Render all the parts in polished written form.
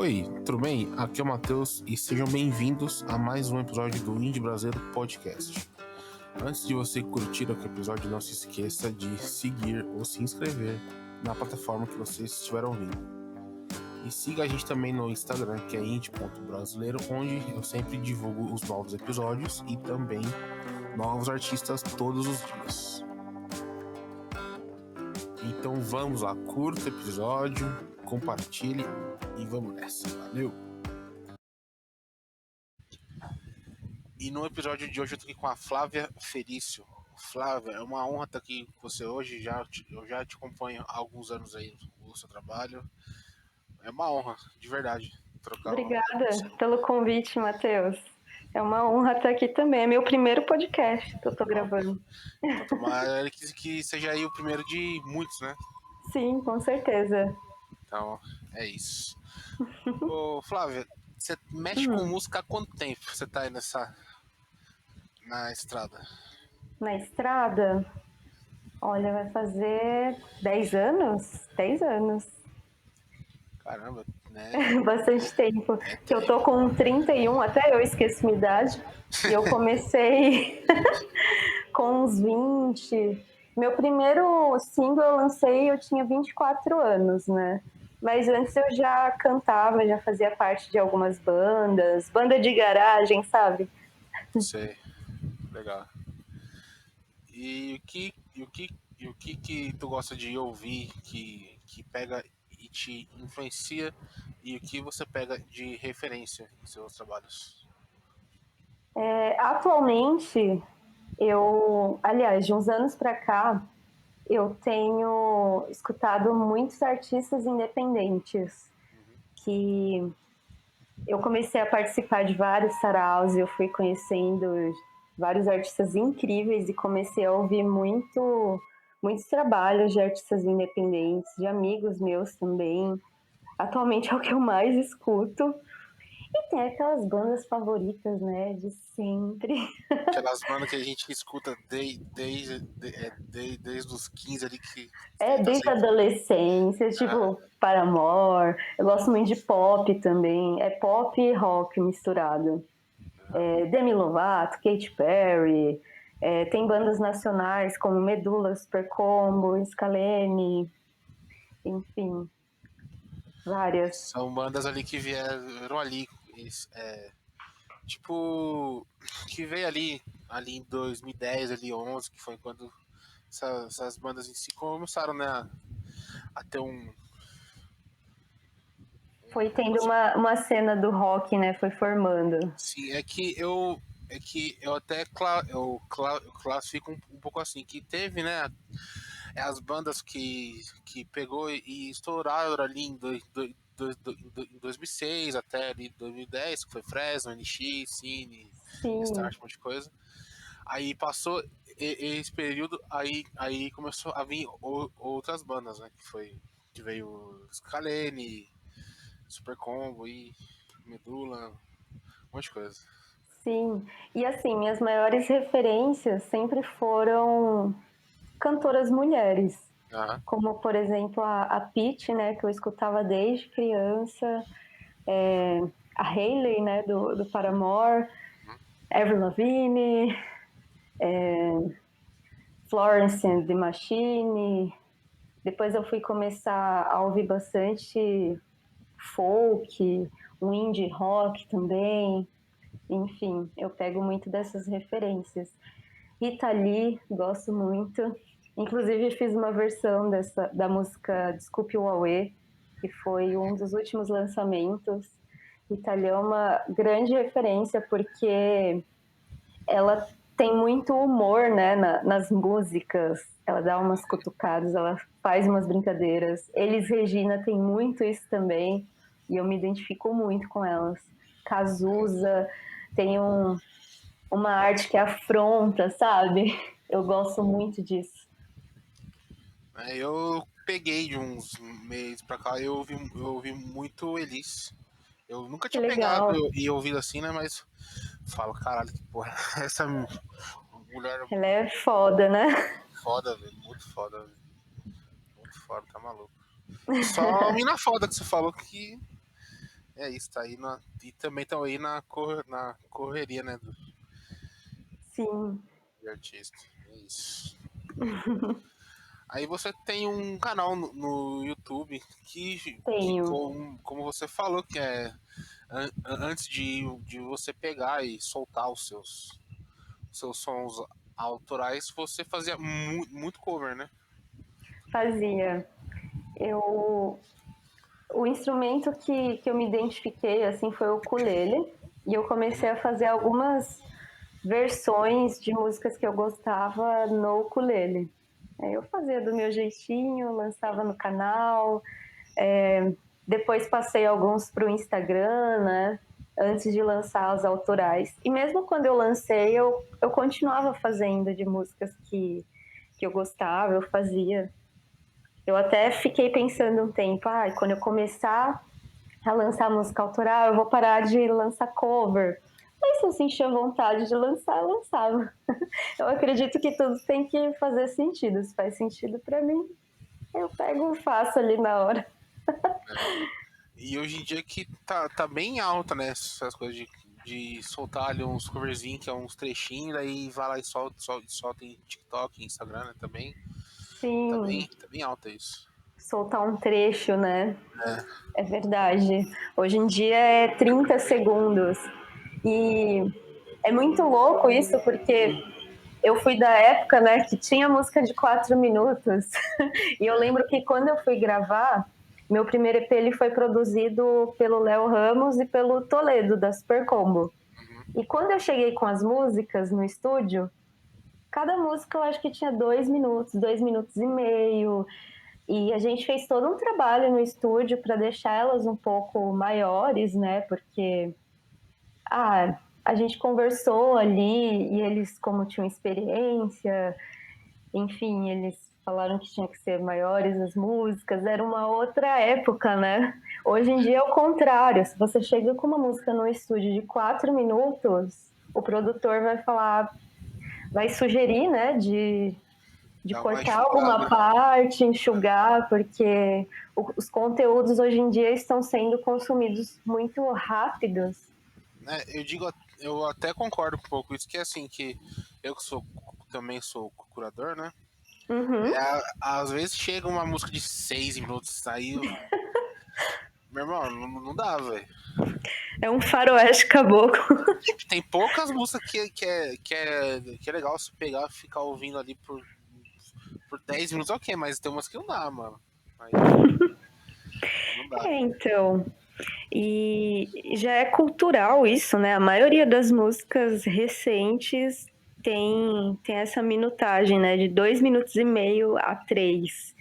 Oi, tudo bem? Aqui é o Matheus e sejam bem-vindos a mais um episódio do Indie Brasileiro Podcast. Antes de você curtir o episódio, não se esqueça de seguir ou se inscrever na plataforma que você estiver ouvindo. E siga a gente também no Instagram, que é indie.brasileiro, onde eu sempre divulgo os novos episódios e também novos artistas todos os dias. Então vamos lá, curta o episódio, compartilhe e vamos nessa, valeu! E no episódio de hoje eu tô aqui com a Flávia Felício. Flávia, é uma honra estar aqui com você hoje, eu já te acompanho há alguns anos aí no seu trabalho. É uma honra, de verdade, trocar uma ideia com você. Obrigada pelo convite, Matheus. É uma honra estar aqui também. É meu primeiro podcast que eu tô gravando. Então, tomara que seja aí o primeiro de muitos, né? Sim, com certeza. Então, é isso. Ô, Flávia, você mexe com música há quanto tempo você tá aí na estrada? Na estrada, olha, vai fazer 10 anos? 10 anos. Caramba, né? Bastante tempo. Que eu tô com 31, até eu esqueço minha idade. E eu comecei com uns 20. Meu primeiro single eu lancei, eu tinha 24 anos, né? Mas antes eu já cantava, já fazia parte de algumas bandas, banda de garagem, sabe? Sei, legal. E o que tu gosta de ouvir que pega e te influencia e o que você pega de referência em seus trabalhos? Atualmente, aliás, de uns anos pra cá, eu tenho escutado muitos artistas independentes que eu comecei a participar de vários saraus, eu fui conhecendo vários artistas incríveis e comecei a ouvir muitos trabalhos de artistas independentes, de amigos meus também. Atualmente é o que eu mais escuto. E tem aquelas bandas favoritas, né, de sempre. Aquelas bandas que a gente escuta desde os 15 ali que tá Desde a sempre. adolescência, Ah, tipo Paramore. Eu gosto muito de pop também. É pop e rock misturado. Demi Lovato, Katy Perry, tem bandas nacionais como Medula, Super Combo, Scalene, enfim, várias. são bandas ali que vieram ali, tipo, que veio ali em 2010, ali 11, que foi quando essas bandas em si começaram, né, a ter Foi tendo uma cena do rock, né? Foi formando. sim, é que eu até eu classifico um pouco assim, que teve, né, as bandas que pegou e estouraram ali em 2006 até ali 2010, que foi Fresno, NX, Cine, Sim, Start, um monte de coisa. Aí passou esse período, aí começou a vir outras bandas, né, que veio Scalene, Super Combo e Medula, um monte de coisa. sim. E assim, minhas maiores referências sempre foram cantoras mulheres. Aham. Como, por exemplo, a Pitty, né? Que eu escutava desde criança. A Hayley, né? Do Paramore. Avril Lavigne. Florence and the Machine. Depois eu fui começar a ouvir bastante folk, um indie rock também. Enfim, eu pego muito dessas referências. Rita Lee, gosto muito. Inclusive fiz uma versão da música Desculpe o Auê, que foi um dos últimos lançamentos. Rita Lee é uma grande referência porque ela tem muito humor, né, nas músicas. Ela dá umas cutucadas, ela faz umas brincadeiras. Elis Regina tem muito isso também, e eu me identifico muito com elas. Cazuza tem uma arte que afronta, sabe? Eu gosto muito disso. Eu peguei de uns meses pra cá, eu ouvi muito Elis. Eu nunca Que tinha pegado legal. e ouvido assim, né? Mas falo, caralho, que porra, essa mulher é Ela é foda, né? foda, velho, muito foda, velho. Muito foda, tá maluco. Só a mina foda que você falou que É isso, tá aí e também estão aí na correria, né, Sim. de artista. É isso. Aí você tem um canal no YouTube que Tenho. como você falou, que é antes de você pegar e soltar os seus sons autorais, você fazia muito cover, né? Fazia. Eu, o instrumento que eu me identifiquei assim foi o ukulele e eu comecei a fazer algumas versões de músicas que eu gostava no ukulele. Eu fazia do meu jeitinho, lançava no canal, depois passei alguns para o Instagram, né? Antes de lançar as autorais. E mesmo quando eu lancei, eu continuava fazendo de músicas que eu gostava, eu fazia. Eu até fiquei pensando um tempo, quando eu começar a lançar música autoral, eu vou parar de lançar cover. Mas se eu sentia vontade de lançar, eu lançava. Eu acredito que tudo tem que fazer sentido. Se faz sentido para mim, eu pego e faço ali na hora. E hoje em dia que tá bem alta, né? Essas coisas de soltar ali uns coverzinhos, que é uns trechinhos, aí vai lá e solta em TikTok, Instagram, né, também. Sim, Tá bem alta isso. soltar um trecho, né? É. É verdade. Hoje em dia é 30 segundos. E é muito louco isso, porque eu fui da época, né, que tinha música de 4 minutos. E eu lembro que quando eu fui gravar, meu primeiro EP ele foi produzido pelo Léo Ramos e pelo Toledo, da Super Combo. E quando eu cheguei com as músicas no estúdio, cada música eu acho que tinha 2 minutos, 2 minutos e meio. E a gente fez todo um trabalho no estúdio para deixar elas um pouco maiores, né? Porque a gente conversou ali e eles, como tinham experiência, enfim, eles falaram que tinha que ser maiores as músicas, era uma outra época, né? Hoje em dia é o contrário, se você chega com uma música no estúdio de 4 minutos, o produtor vai falar, vai sugerir, né, de Dá uma cortar enxugada. alguma parte, enxugar, porque os conteúdos hoje em dia estão sendo consumidos muito rápidos. Né? Eu até concordo com um pouco isso, que é assim, que eu que também sou curador, né? Uhum. Às vezes chega uma música de 6 minutos, aí, meu irmão, não dá, velho. É um faroeste caboclo. Tem poucas músicas que é legal se pegar e ficar ouvindo ali por 10 minutos, ok, mas tem umas que não dá, mano. Aí não dá. Então, e já é cultural isso, né? A maioria das músicas recentes tem essa minutagem, né? De 2 minutos e meio a 3.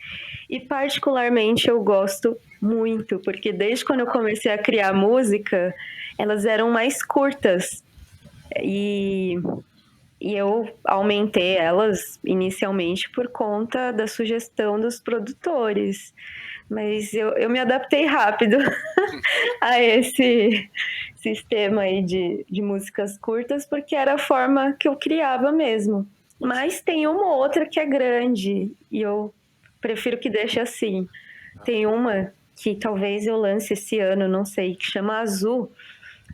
E particularmente eu gosto muito, porque desde quando eu comecei a criar música, elas eram mais curtas. E, e eu aumentei elas inicialmente por conta da sugestão dos produtores. Mas eu me adaptei rápido a esse sistema aí de músicas curtas, porque era a forma que eu criava mesmo. Mas tem uma ou outra que é grande, e eu prefiro que deixe assim. Tem uma que talvez eu lance esse ano, não sei, que chama Azul.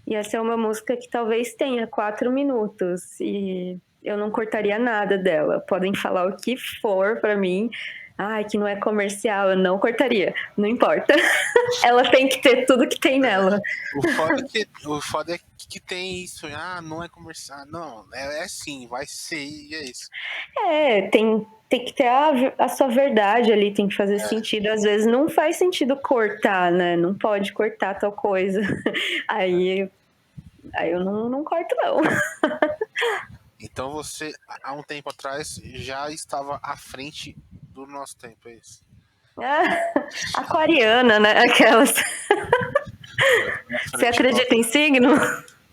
E essa é uma música que talvez tenha 4 minutos. E eu não cortaria nada dela. Podem falar o que for pra mim. Ai, que não é comercial, eu não cortaria. Não importa. Ela tem que ter tudo que tem nela. O foda é que tem isso, não é comercial. Não, é assim, vai ser e é isso. Tem que ter a sua verdade ali, tem que fazer sentido. Às vezes não faz sentido cortar, né? Não pode cortar tal coisa. Aí, aí eu não corto, não. Então você, há um tempo atrás, já estava à frente do nosso tempo, é isso. Aquariana, né? Aquelas. À Você frente do nosso... acredita em signo?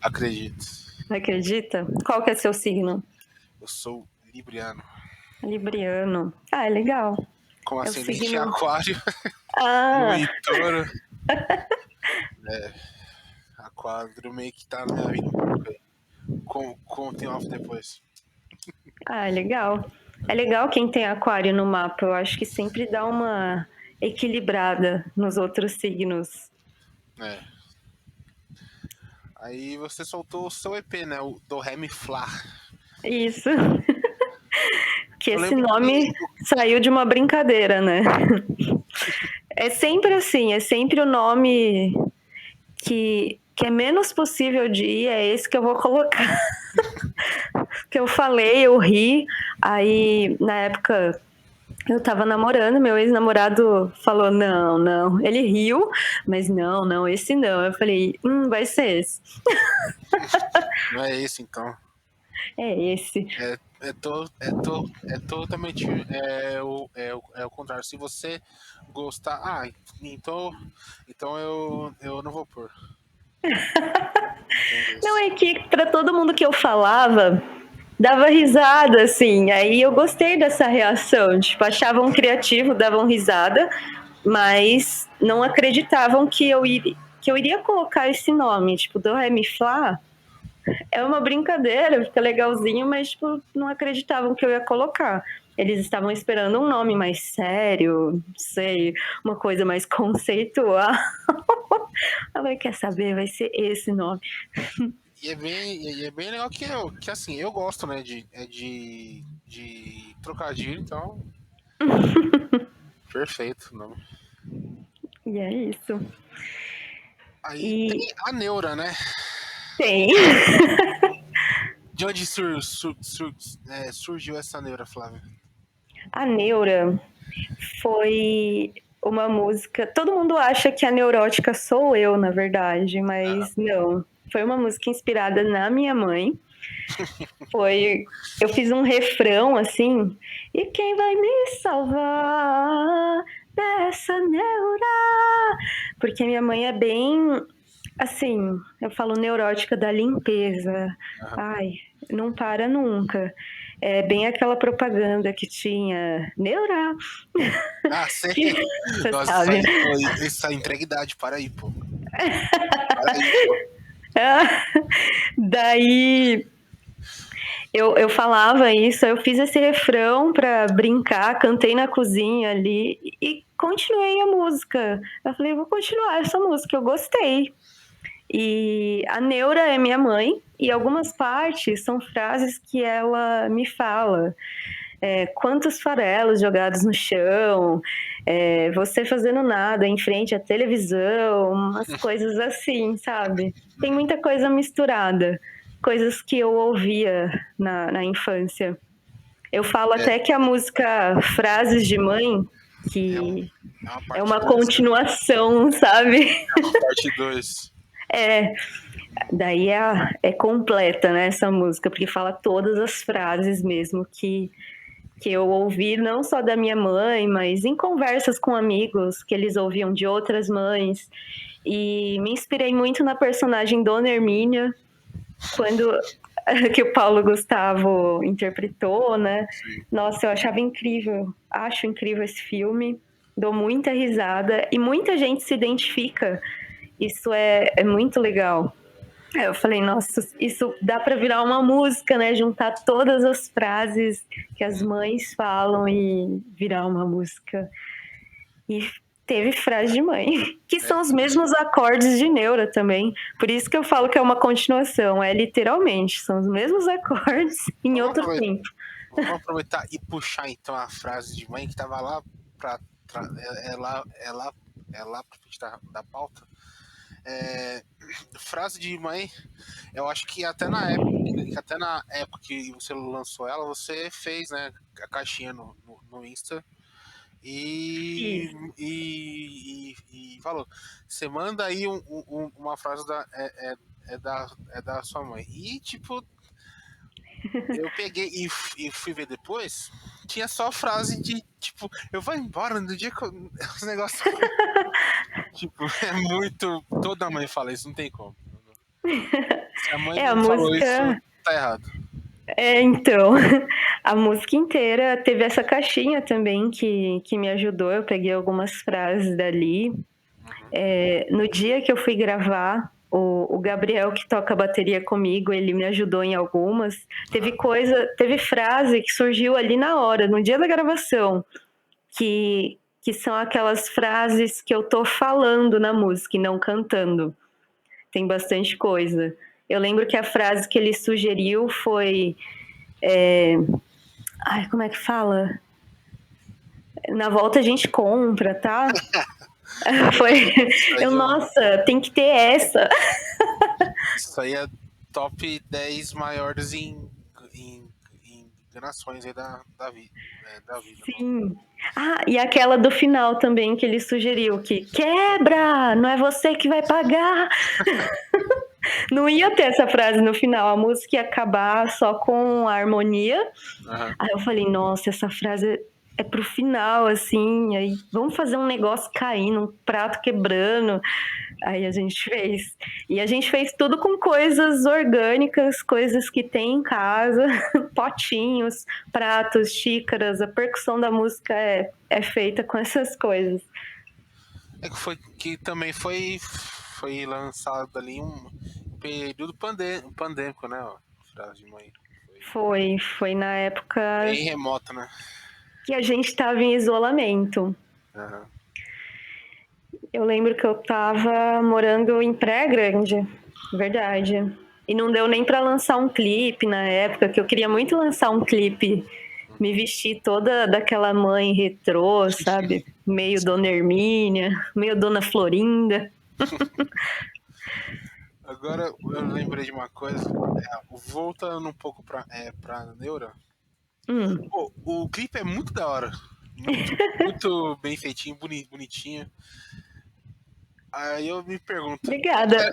Acredito. Acredita? Qual que é seu signo? Eu sou libriano. Libriano. Ah, é legal. Com É o ascendente em signo. aquário, lua Ah, em touro. Aquário meio que tá na minha vida um pouco aí. Contem off depois. ah, é legal. É legal quem tem aquário no mapa. Eu acho que sempre dá uma equilibrada nos outros signos. É. Aí você soltou o seu EP, né? O Do Ré Mi Fla. Isso. Que Eu esse lembro que. nome saiu de uma brincadeira, né? É sempre assim, é sempre o nome que é menos possível de ir, é esse que eu vou colocar. Que eu falei, eu ri, aí na época eu tava namorando, meu ex-namorado falou, não, não. Ele riu, mas não, não, esse não. Eu falei, vai ser esse. Não é esse, então. É esse. É totalmente é o contrário. Se você gostar. Ah, então eu não vou pôr. Entendo Não, isso. é que pra todo mundo que eu falava, dava risada, assim. Aí eu gostei dessa reação. Tipo, achavam criativo, davam risada, mas não acreditavam que eu iria colocar esse nome. Tipo, do Ré Mi Fá é uma brincadeira, fica legalzinho, mas tipo, não acreditavam que eu ia colocar. Eles estavam esperando um nome mais sério, não sei, uma coisa mais conceitual. Eu falei, quer saber? Vai ser esse nome. E é bem legal que assim, eu gosto, né, de trocadilho, então, perfeito, não. E é isso. Aí E tem a Neura, né? tem. De onde surgiu essa Neura, Flávia? A Neura foi uma música. Todo mundo acha que a neurótica sou eu, na verdade, mas não. Foi uma música inspirada na minha mãe. Eu fiz um refrão assim, e quem vai me salvar dessa neura? Porque minha mãe é bem, assim, eu falo neurótica da limpeza. Aham. Ai, não para nunca. É bem aquela propaganda que tinha Neura, Ah, sei. que você Nossa, sabe. isso aí entrega idade, para aí, pô. Para aí, pô. Daí eu falava isso, eu fiz esse refrão pra brincar, cantei na cozinha ali e continuei a música. Eu falei, vou continuar essa música, eu gostei. E a Neura é minha mãe, e algumas partes são frases que ela me fala. Quantos farelos jogados no chão, você fazendo nada em frente à televisão, umas coisas assim, sabe? Tem muita coisa misturada, coisas que eu ouvia na infância. Eu falo É, até que a música Frases de Mãe, é, um, que é uma é parte uma 2, né? continuação, sabe? É uma parte 2. É, daí é completa, né, essa música, porque fala todas as frases mesmo que eu ouvi não só da minha mãe, mas em conversas com amigos que eles ouviam de outras mães. E me inspirei muito na personagem Dona Hermínia, quando que o Paulo Gustavo interpretou, né? Sim. Nossa, eu achava incrível, acho incrível esse filme. Dou muita risada e muita gente se identifica. Isso é muito legal. Aí eu falei, nossa, isso dá para virar uma música, né? Juntar todas as frases que as mães falam e virar uma música. E teve frase de mãe, que É, são os mesmos acordes de Neura também. Por isso que eu falo que é uma continuação, é literalmente, são os mesmos acordes em vamos outro aproveitar, tempo. vamos aproveitar e puxar então a frase de mãe que tava lá pra. É lá pra frente da pauta. É, frase de mãe, eu acho que até na época que você lançou ela, você fez, né, a caixinha no Insta e, Isso. e falou, você manda aí uma frase da sua mãe. E tipo, eu peguei e fui ver depois, tinha só frase de tipo, eu vou embora no dia que os negócios. Tipo, é muito. Toda mãe fala isso, não tem como. Se a mãe É, a não falou isso, música. tá errado. Então, a música inteira teve essa caixinha também que me ajudou. Eu peguei algumas frases dali. No dia que eu fui gravar, o Gabriel, que toca bateria comigo, ele me ajudou em algumas. Teve frase que surgiu ali na hora, no dia da gravação, que são aquelas frases que eu tô falando na música e não cantando. tem bastante coisa. Eu lembro que a frase que ele sugeriu foi... Ai, como é que fala? Na volta a gente compra, tá? Foi... Nossa, tem que ter essa. Isso aí é top 10 maiores enganações aí da vida. Sim. Ah, e aquela do final também que ele sugeriu, que quebra, não é você que vai pagar. Não ia ter essa frase no final, a música ia acabar só com a harmonia. Uhum. Aí eu falei, nossa, essa frase é pro final, assim, aí vamos fazer um negócio caindo, um prato quebrando. Aí a gente fez. E a gente fez tudo com coisas orgânicas, coisas que tem em casa, potinhos, pratos, xícaras. A percussão da música é feita com essas coisas. Que também foi lançado ali um período pandêmico, né? Ó, frase de mãe. Foi na época Bem remota, né? que a gente estava em isolamento. Uhum. Eu lembro que eu estava morando em Praia Grande, verdade. E não deu nem para lançar um clipe na época, que eu queria muito lançar um clipe, me vestir toda daquela mãe retrô, sabe? Meio Dona Hermínia, meio Dona Florinda. Agora eu lembrei de uma coisa, voltando um pouco pra Neura. Pô, o clipe é muito da hora, muito bem feitinho, bonitinho. Aí eu me pergunto, Obrigada.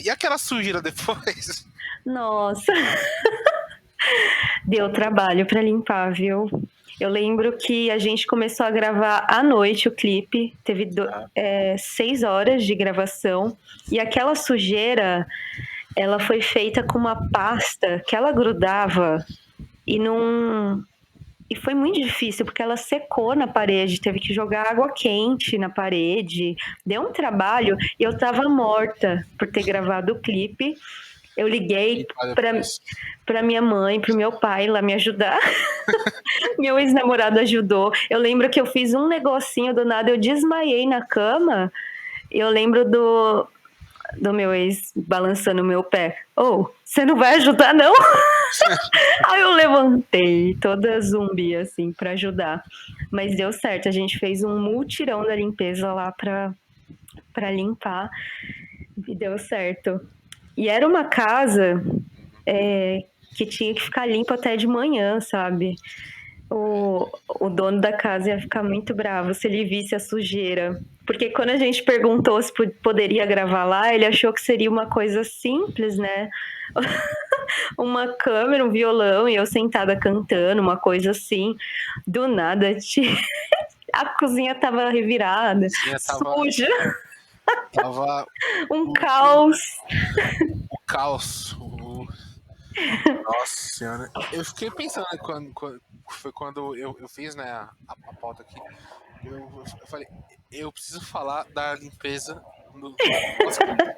E aquela sujeira depois? Nossa, deu trabalho para limpar, viu? Eu lembro que a gente começou a gravar à noite o clipe, teve 6 horas de gravação, e aquela sujeira, ela foi feita com uma pasta que ela grudava e não... E foi muito difícil, porque ela secou na parede, teve que jogar água quente na parede, deu um trabalho, e eu tava morta por ter gravado o clipe. Eu liguei para minha mãe, para o meu pai lá me ajudar. Meu ex-namorado ajudou. Eu lembro que eu fiz um negocinho do nada, eu desmaiei na cama. Eu lembro do meu ex balançando o meu pé. Você não vai ajudar, não? Aí eu levantei, toda zumbi, assim, para ajudar. Mas deu certo, a gente fez um mutirão da limpeza lá para limpar. E deu certo. E era uma casa que tinha que ficar limpa até de manhã, sabe? O dono da casa ia ficar muito bravo se ele visse a sujeira. Porque quando a gente perguntou se poderia gravar lá, ele achou que seria uma coisa simples, né? Uma câmera, um violão e eu sentada cantando, uma coisa assim. Do nada, a cozinha tava revirada, suja. Tava um caos. O caos. Nossa senhora. Eu fiquei pensando, né, foi quando eu fiz, né, a pauta aqui. Eu falei, eu preciso falar da limpeza do nosso clipe.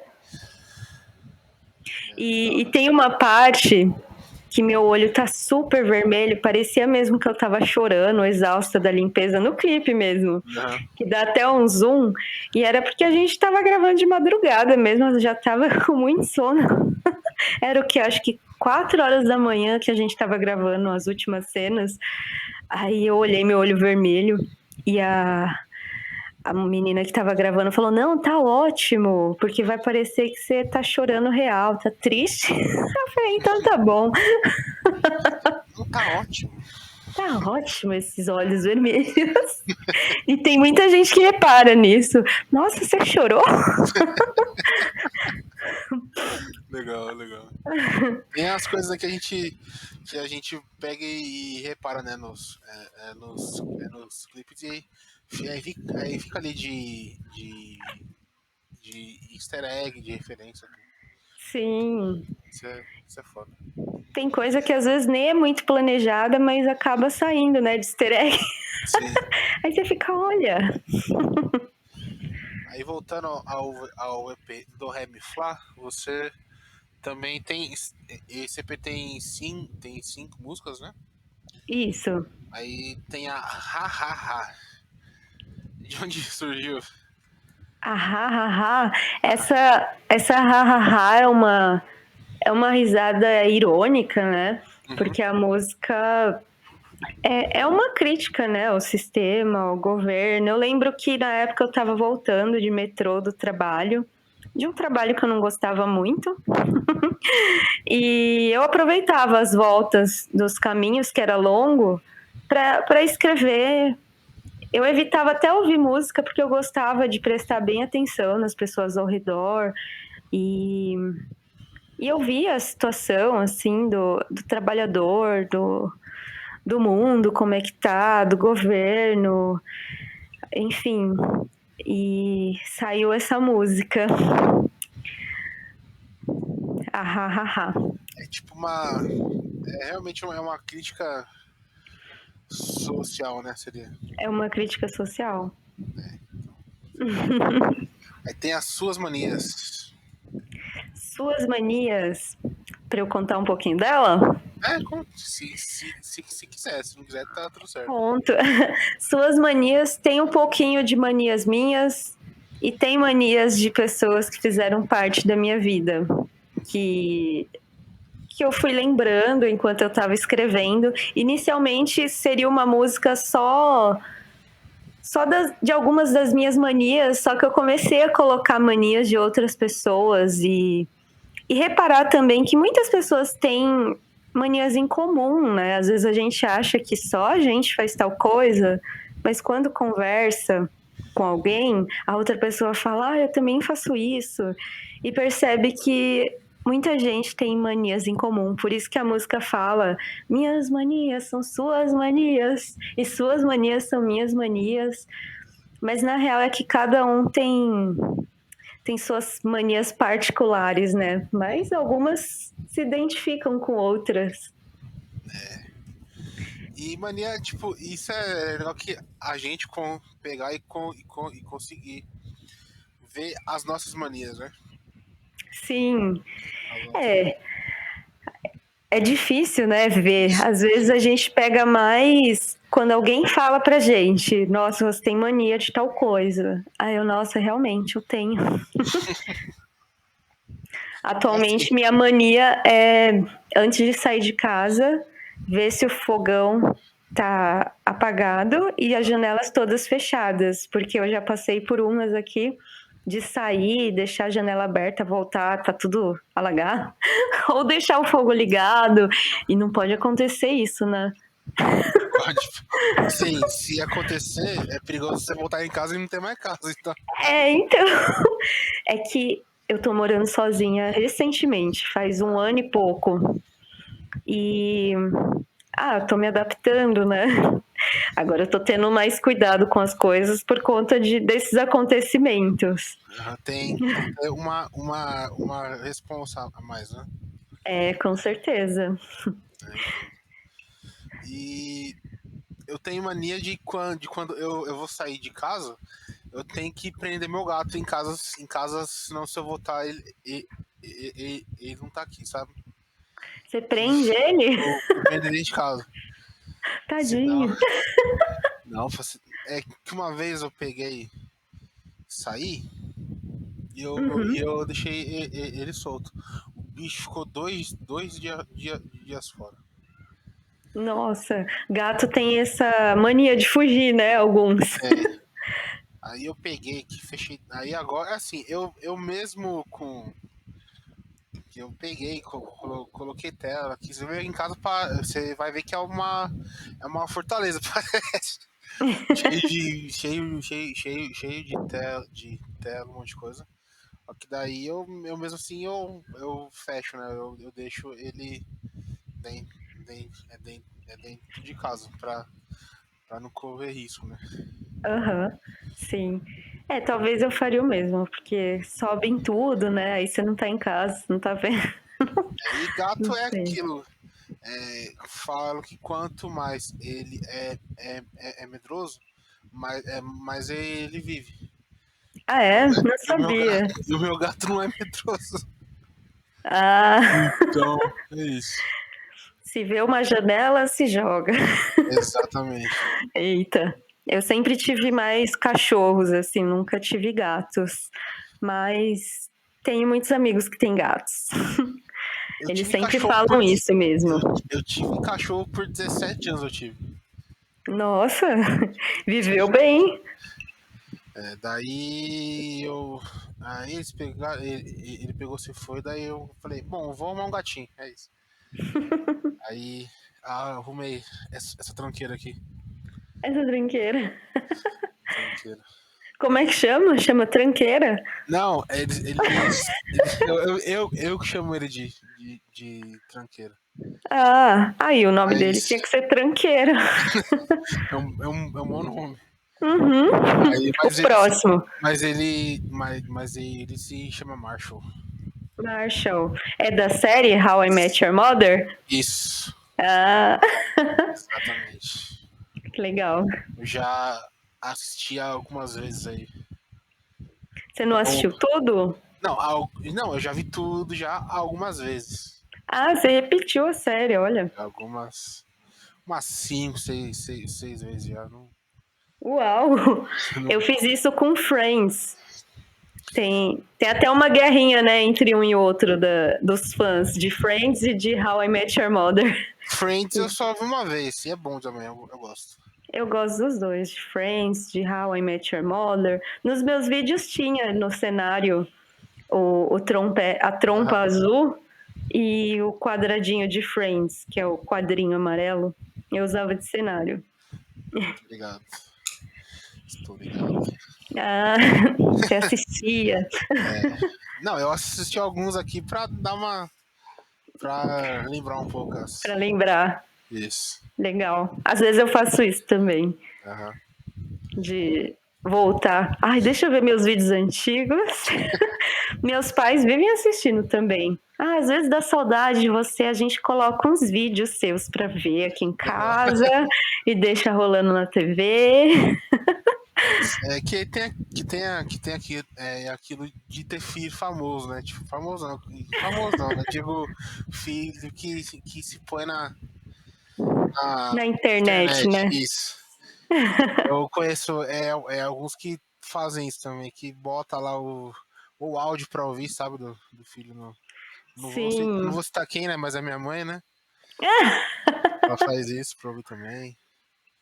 E tem uma parte que meu olho tá super vermelho, parecia mesmo que eu tava chorando, exausta da limpeza, no clipe mesmo. Uhum. Que dá até um zoom, e era porque a gente tava gravando de madrugada mesmo, eu já tava com muito sono. Era o que, acho que 4 horas da manhã que a gente tava gravando as últimas cenas. Aí eu olhei meu olho vermelho, e a menina que tava gravando falou, não, tá ótimo, porque vai parecer que você tá chorando real, tá triste. Eu falei, então tá bom. Tá ótimo. Tá ótimo esses olhos vermelhos. E tem muita gente que repara nisso. Nossa, você chorou? Legal. Tem as coisas que a gente pega e repara, né, nos clipes e aí fica ali de easter egg, de referência. Sim. Isso é foda. Tem coisa que às vezes nem é muito planejada, mas acaba saindo, né, de easter egg. Sim. Aí você fica, olha. Aí voltando ao EP do Ré Mi Fá, você também tem. Esse EP tem 5 músicas, né? Isso. Aí tem a Ha Ha Ha. De onde surgiu? Ah, ha, ha, ha. Essa ha, ha, ha é uma risada irônica, né? Uhum. Porque a música é uma crítica, né, ao sistema, ao governo. Eu lembro que na época eu estava voltando de metrô do trabalho, de um trabalho que eu não gostava muito, e eu aproveitava as voltas dos caminhos, que era longo, para escrever. Eu evitava até ouvir música, porque eu gostava de prestar bem atenção nas pessoas ao redor, e, e eu via a situação, assim, do trabalhador, do mundo, como é que tá, do governo, enfim. E saiu essa música. Ah, ha, ha, ha. É tipo uma. É realmente é uma crítica social, né? Seria. É uma crítica social. Aí tem as suas manias. Suas manias, para eu contar um pouquinho dela? Se quiser, se não quiser, tá tudo certo. Conto. Suas manias tem um pouquinho de manias minhas e tem manias de pessoas que fizeram parte da minha vida. Que que eu fui lembrando enquanto eu estava escrevendo. Inicialmente seria uma música de algumas das minhas manias, só que eu comecei a colocar manias de outras pessoas e reparar também que muitas pessoas têm manias em comum, né? Às vezes a gente acha que só a gente faz tal coisa, mas quando conversa com alguém, a outra pessoa fala, eu também faço isso. E percebe que muita gente tem manias em comum. Por isso que a música fala, minhas manias são suas manias, e suas manias são minhas manias. Mas na real é que cada um tem suas manias particulares, né? Mas algumas se identificam com outras. E mania, tipo, isso é legal que a gente pegar e conseguir ver as nossas manias, né? Sim, As nossas. é, é difícil, né, ver. Às vezes a gente pega mais quando alguém fala pra gente, nossa, você tem mania de tal coisa. Aí eu, nossa, realmente eu tenho. Assim, Atualmente minha mania é, antes de sair de casa, ver se o fogão tá apagado e as janelas todas fechadas, porque eu já passei por umas aqui de sair, deixar a janela aberta, voltar, tá tudo alagado, ou deixar o fogo ligado, e não pode acontecer isso, né? pode. Assim, se acontecer, é perigoso você voltar em casa e não ter mais casa. Então, É, então, é que eu tô morando sozinha recentemente, faz um ano e pouco. E tô me adaptando, né? Agora eu tô tendo mais cuidado com as coisas por conta desses acontecimentos. tem que ter uma responsa a mais, né? É, com certeza. É, então. E eu tenho mania de quando eu vou sair de casa, eu tenho que prender meu gato em casas, senão se eu voltar, ele não tá aqui, sabe? Você prende ele? Eu prendo ele de casa. Senão, Tadinho. não, é que uma vez eu peguei, saí e Uhum. eu deixei ele solto. O bicho ficou dias fora. Nossa, gato tem essa mania de fugir, né? Alguns. É, aí eu peguei que fechei. Aí agora, assim, eu mesmo com. Que eu peguei, coloquei tela aqui. Você vê em casa, você vai ver que é uma fortaleza, parece. Cheio de tela, um monte de coisa. Só que daí eu mesmo assim eu fecho, né? Eu deixo ele dentro, dentro de casa pra não correr risco, né? Aham, sim. É, talvez eu faria o mesmo, porque sobe em tudo, né? Aí você não tá em casa, não tá vendo. E Não gato é sei. aquilo. Falo que quanto mais ele é medroso, mais ele vive. Ah, E o, é? ga- Não e o meu gato, sabia. e o meu gato não é medroso. Ah, Então, é isso. se vê uma janela, se joga. Exatamente. Eita. Eu sempre tive mais cachorros, assim, nunca tive gatos. Mas tenho muitos amigos que têm gatos. Eu Eles tive sempre cachorro por. falam isso mesmo. Eu tive cachorro por 17 anos, eu tive. Nossa, viveu bem. Daí eu. Aí eles pegaram. Ele pegou, se foi, daí eu falei, bom, vou arrumar um gatinho, é isso. Aí arrumei essa tranqueira aqui. Essa tranqueira. Tranqueira. Como é que chama? Chama tranqueira? Não, eu que chamo ele de tranqueira. Ah, aí o nome dele Mas tinha que ser tranqueira. é um bom nome. Uhum. Aí, O próximo. mas ele se chama Marshall. Marshall. É da série How I Met Your Mother? Isso, Ah, exatamente. que legal. Eu já assisti algumas vezes aí. Você não Bom, assistiu tudo? não, eu já vi tudo já algumas vezes. Ah, você repetiu a série, olha. Umas 5, 6 vezes já. Não, Uau! não, Eu fiz isso com Friends. Tem até uma guerrinha, né, entre um e outro dos fãs de Friends e de How I Met Your Mother. Friends eu só vi uma vez, e é bom também, eu gosto. Eu gosto dos dois, de Friends, de How I Met Your Mother. Nos meus vídeos tinha no cenário a trompa azul e o quadradinho de Friends, que é o quadrinho amarelo. Eu usava de cenário. Obrigado. Estou ligado. Ah, você assistia. Não, eu assisti alguns aqui pra dar uma. Pra lembrar um pouco Para lembrar. Isso. Legal. Às vezes eu faço isso também. Uhum. De voltar. Ai, deixa eu ver meus vídeos antigos. Meus pais vivem assistindo também. Ah, às vezes dá saudade de você, a gente coloca uns vídeos seus para ver aqui em casa e deixa rolando na TV. Que tem aqui aquilo de ter filho famoso, né? Tipo, famoso não, né? Digo, filho que se põe na Na internet, internet, né? isso. Eu conheço alguns que fazem isso também, que bota lá o áudio pra ouvir, sabe, do filho. Não Sim. vou citar quem, né? Mas é minha mãe, né? Ela faz isso pra ouvir também.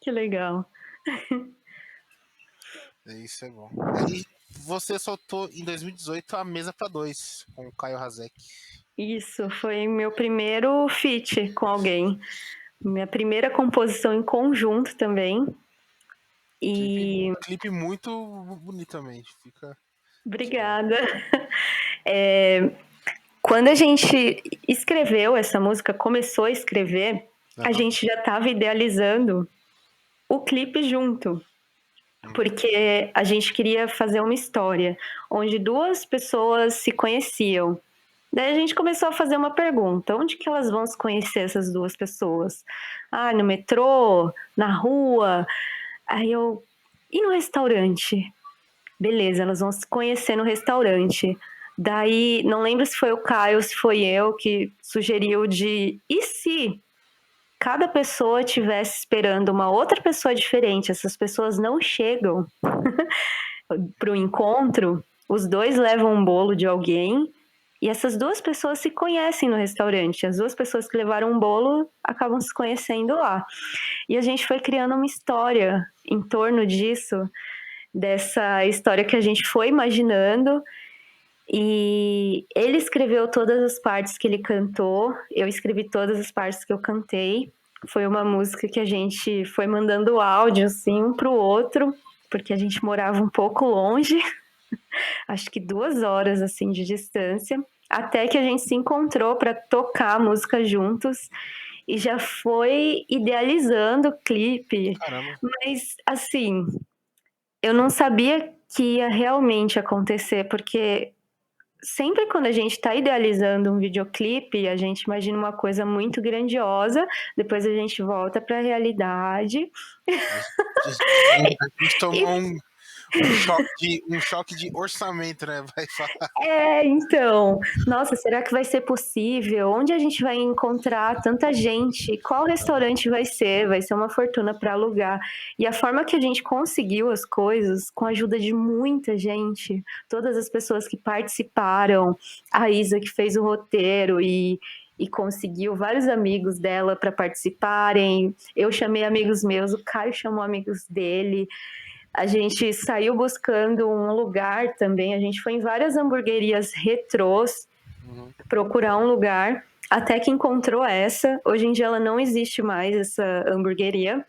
Que legal. Isso é bom. Aí você soltou em 2018 a Mesa pra Dois com o Caio Razek. Isso, foi meu primeiro feat com alguém. Minha primeira composição em conjunto também. E Clipe muito bonito também. Fica. obrigada. Quando a gente escreveu essa música, começou a escrever, a gente já estava idealizando o clipe junto. Porque a gente queria fazer uma história onde duas pessoas se conheciam. Daí a gente começou a fazer uma pergunta: onde que elas vão se conhecer, essas duas pessoas? Ah, no metrô, na rua. Aí eu. E no restaurante? Beleza, elas vão se conhecer no restaurante. Daí, não lembro se foi o Caio, se foi eu que sugeriu de. E se cada pessoa estivesse esperando uma outra pessoa diferente? Essas pessoas não chegam para o encontro, os dois levam um bolo de alguém e essas duas pessoas se conhecem no restaurante. As duas pessoas que levaram um bolo acabam se conhecendo lá. E a gente foi criando uma história em torno disso, dessa história que a gente foi imaginando. E ele escreveu todas as partes que ele cantou, eu escrevi todas as partes que eu cantei. Foi uma música que a gente foi mandando áudio assim um para o outro, porque a gente morava um pouco longe, acho que 2 horas assim de distância, até que a gente se encontrou para tocar a música juntos e já foi idealizando o clipe. Caramba. Mas assim, eu não sabia que ia realmente acontecer, porque sempre quando a gente está idealizando um videoclipe, a gente imagina uma coisa muito grandiosa, depois a gente volta para a realidade. A gente tomou Um choque de orçamento, né? Vai falar. Então, nossa, será que vai ser possível? Onde a gente vai encontrar tanta gente? Qual restaurante vai ser? Vai ser uma fortuna para alugar. E a forma que a gente conseguiu as coisas, com a ajuda de muita gente, todas as pessoas que participaram, a Isa que fez o roteiro e conseguiu vários amigos dela para participarem. Eu chamei amigos meus, o Caio chamou amigos dele. A gente saiu buscando um lugar também. A gente foi em várias hamburguerias retrôs procurar um lugar, até que encontrou essa. Hoje em dia ela não existe mais, essa hamburgueria.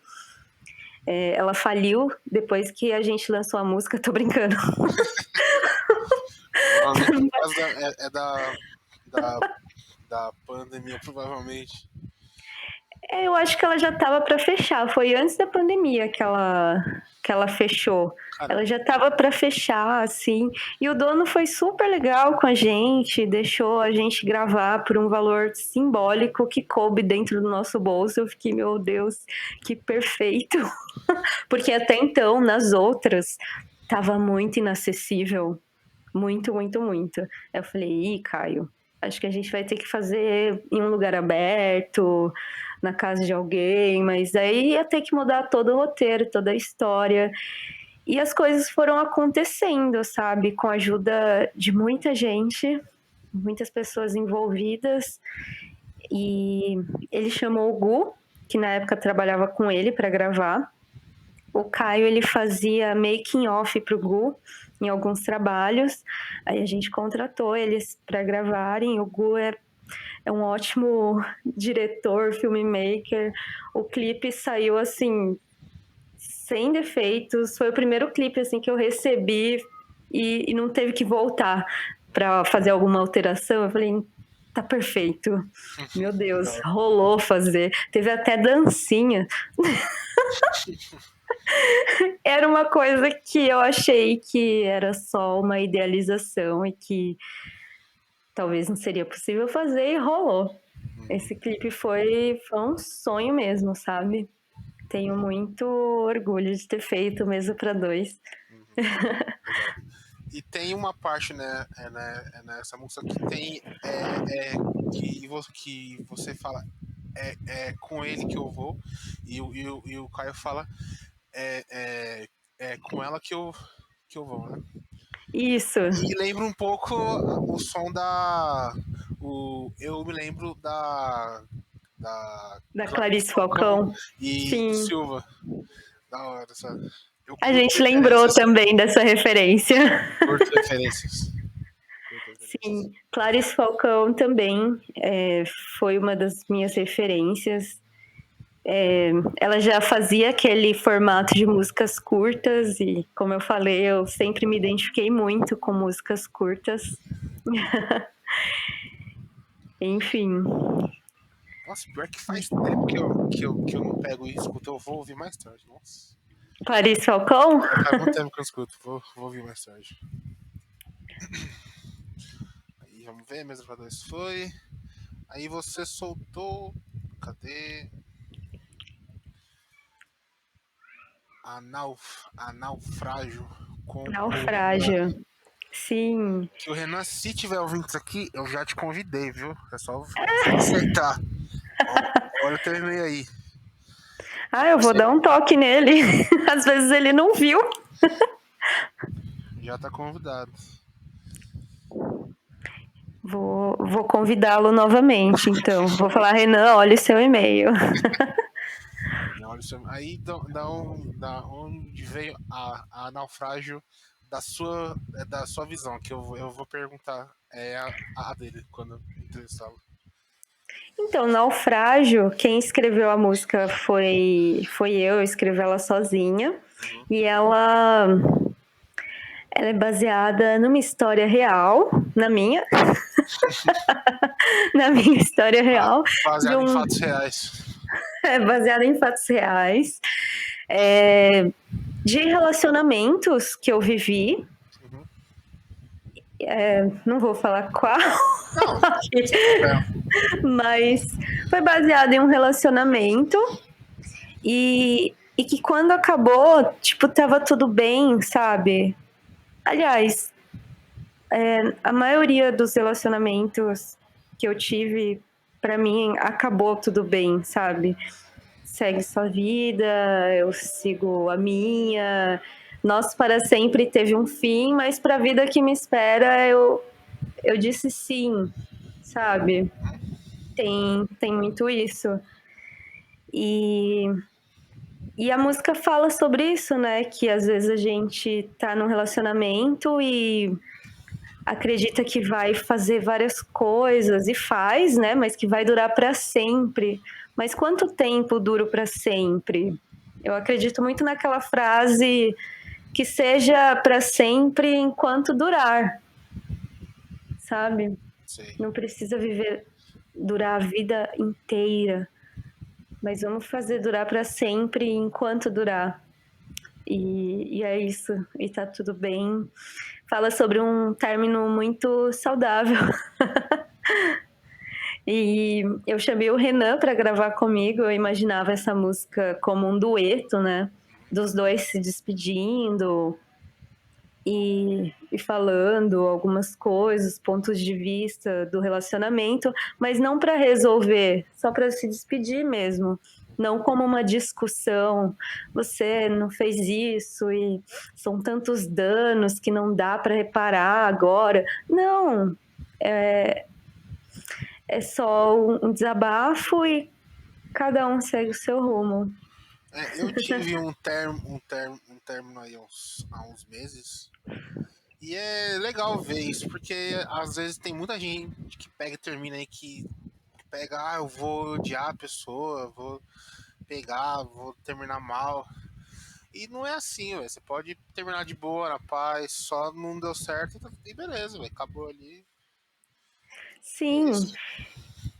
Ela faliu depois que a gente lançou a música. Tô brincando. Da pandemia, provavelmente. Eu acho que ela já estava para fechar. Foi antes da pandemia que ela fechou. Caramba. Ela já estava para fechar, assim. E o dono foi super legal com a gente, deixou a gente gravar por um valor simbólico que coube dentro do nosso bolso. Eu fiquei, meu Deus, que perfeito. Porque até então, nas outras, estava muito inacessível. Muito, muito, muito. Eu falei, Caio, acho que a gente vai ter que fazer em um lugar aberto, na casa de alguém, mas aí ia ter que mudar todo o roteiro, toda a história. E as coisas foram acontecendo, sabe? Com a ajuda de muita gente, muitas pessoas envolvidas. E ele chamou o Gu, que na época trabalhava com ele para gravar. O Caio, ele fazia making off pro Gu em alguns trabalhos. Aí a gente contratou eles para gravarem. O Gu é um ótimo diretor, filmmaker. O clipe saiu assim, sem defeitos. Foi o primeiro clipe assim que eu recebi e não teve que voltar para fazer alguma alteração. Eu falei, tá perfeito. Meu Deus, rolou fazer. Teve até dancinha. Era uma coisa que eu achei que era só uma idealização e que talvez não seria possível fazer, e rolou. Esse clipe foi um sonho mesmo, sabe? Tenho muito orgulho de ter feito Mesa para Dois. E tem uma parte, né, nessa música que tem que você fala é com ele que eu vou, e o Caio fala é com ela que eu vou, né? Isso. E lembra um pouco o som eu me lembro da Clarice Falcão e Silva. Da hora, sabe? A gente lembrou também dessa referência. Curto referências. Sim, Clarice Falcão também foi uma das minhas referências. Ela já fazia aquele formato de músicas curtas e, como eu falei, eu sempre me identifiquei muito com músicas curtas. Enfim. Nossa, pior que faz tempo que eu não pego e escuto, eu vou ouvir mais tarde. Nossa. Clarice Falcão? Faz muito tempo que eu escuto, vou ouvir mais tarde. Aí, vamos ver, Mesa pra Dois foi. Aí você soltou. Cadê? A Naufrágio. Naufrágio. Sim. Que o Renan, se tiver ouvindo isso aqui, eu já te convidei, viu? É só aceitar. Olha o teu e-mail aí. Eu vou dar um toque nele. Às vezes ele não viu. Já tá convidado. Vou convidá-lo novamente, então. Vou falar, Renan, olha o seu e-mail. Aí, da onde veio a Naufrágio da sua visão, que eu vou perguntar a dele quando entrevistá-lo. Então, Naufrágio, quem escreveu a música foi eu escrevi ela sozinha. E ela é baseada numa história real, na minha história real. Baseada em fatos reais. Baseada em fatos reais. De relacionamentos que eu vivi. Não vou falar qual, mas foi baseado em um relacionamento e E que quando acabou, tipo, tava tudo bem, sabe? Aliás, a maioria dos relacionamentos que eu tive, pra mim, acabou tudo bem, sabe? Segue sua vida, eu sigo a minha. Nosso para sempre teve um fim, mas pra vida que me espera, eu disse sim, sabe? Tem muito isso. E, e a música fala sobre isso, né? Que às vezes a gente tá num relacionamento e acredita que vai fazer várias coisas e faz, né? Mas que vai durar para sempre. Mas quanto tempo dura para sempre? Eu acredito muito naquela frase que seja para sempre enquanto durar, sabe? Sei. Não precisa durar a vida inteira, mas vamos fazer durar para sempre enquanto durar. E é isso, e tá tudo bem. Fala sobre um término muito saudável. E eu chamei o Renan para gravar comigo. Eu imaginava essa música como um dueto, né? Dos dois se despedindo e falando algumas coisas, pontos de vista do relacionamento, mas não para resolver, só para se despedir mesmo. Não como uma discussão, você não fez isso e são tantos danos que não dá para reparar agora. Não, é só um desabafo e cada um segue o seu rumo. Eu tive um término aí há uns meses. E é legal ver isso, porque às vezes tem muita gente que pega e termina aí que pega, eu vou odiar a pessoa, vou terminar mal. E não é assim, véio. Você pode terminar de boa, na paz, só não deu certo e beleza, véio. Acabou ali. É Sim, isso.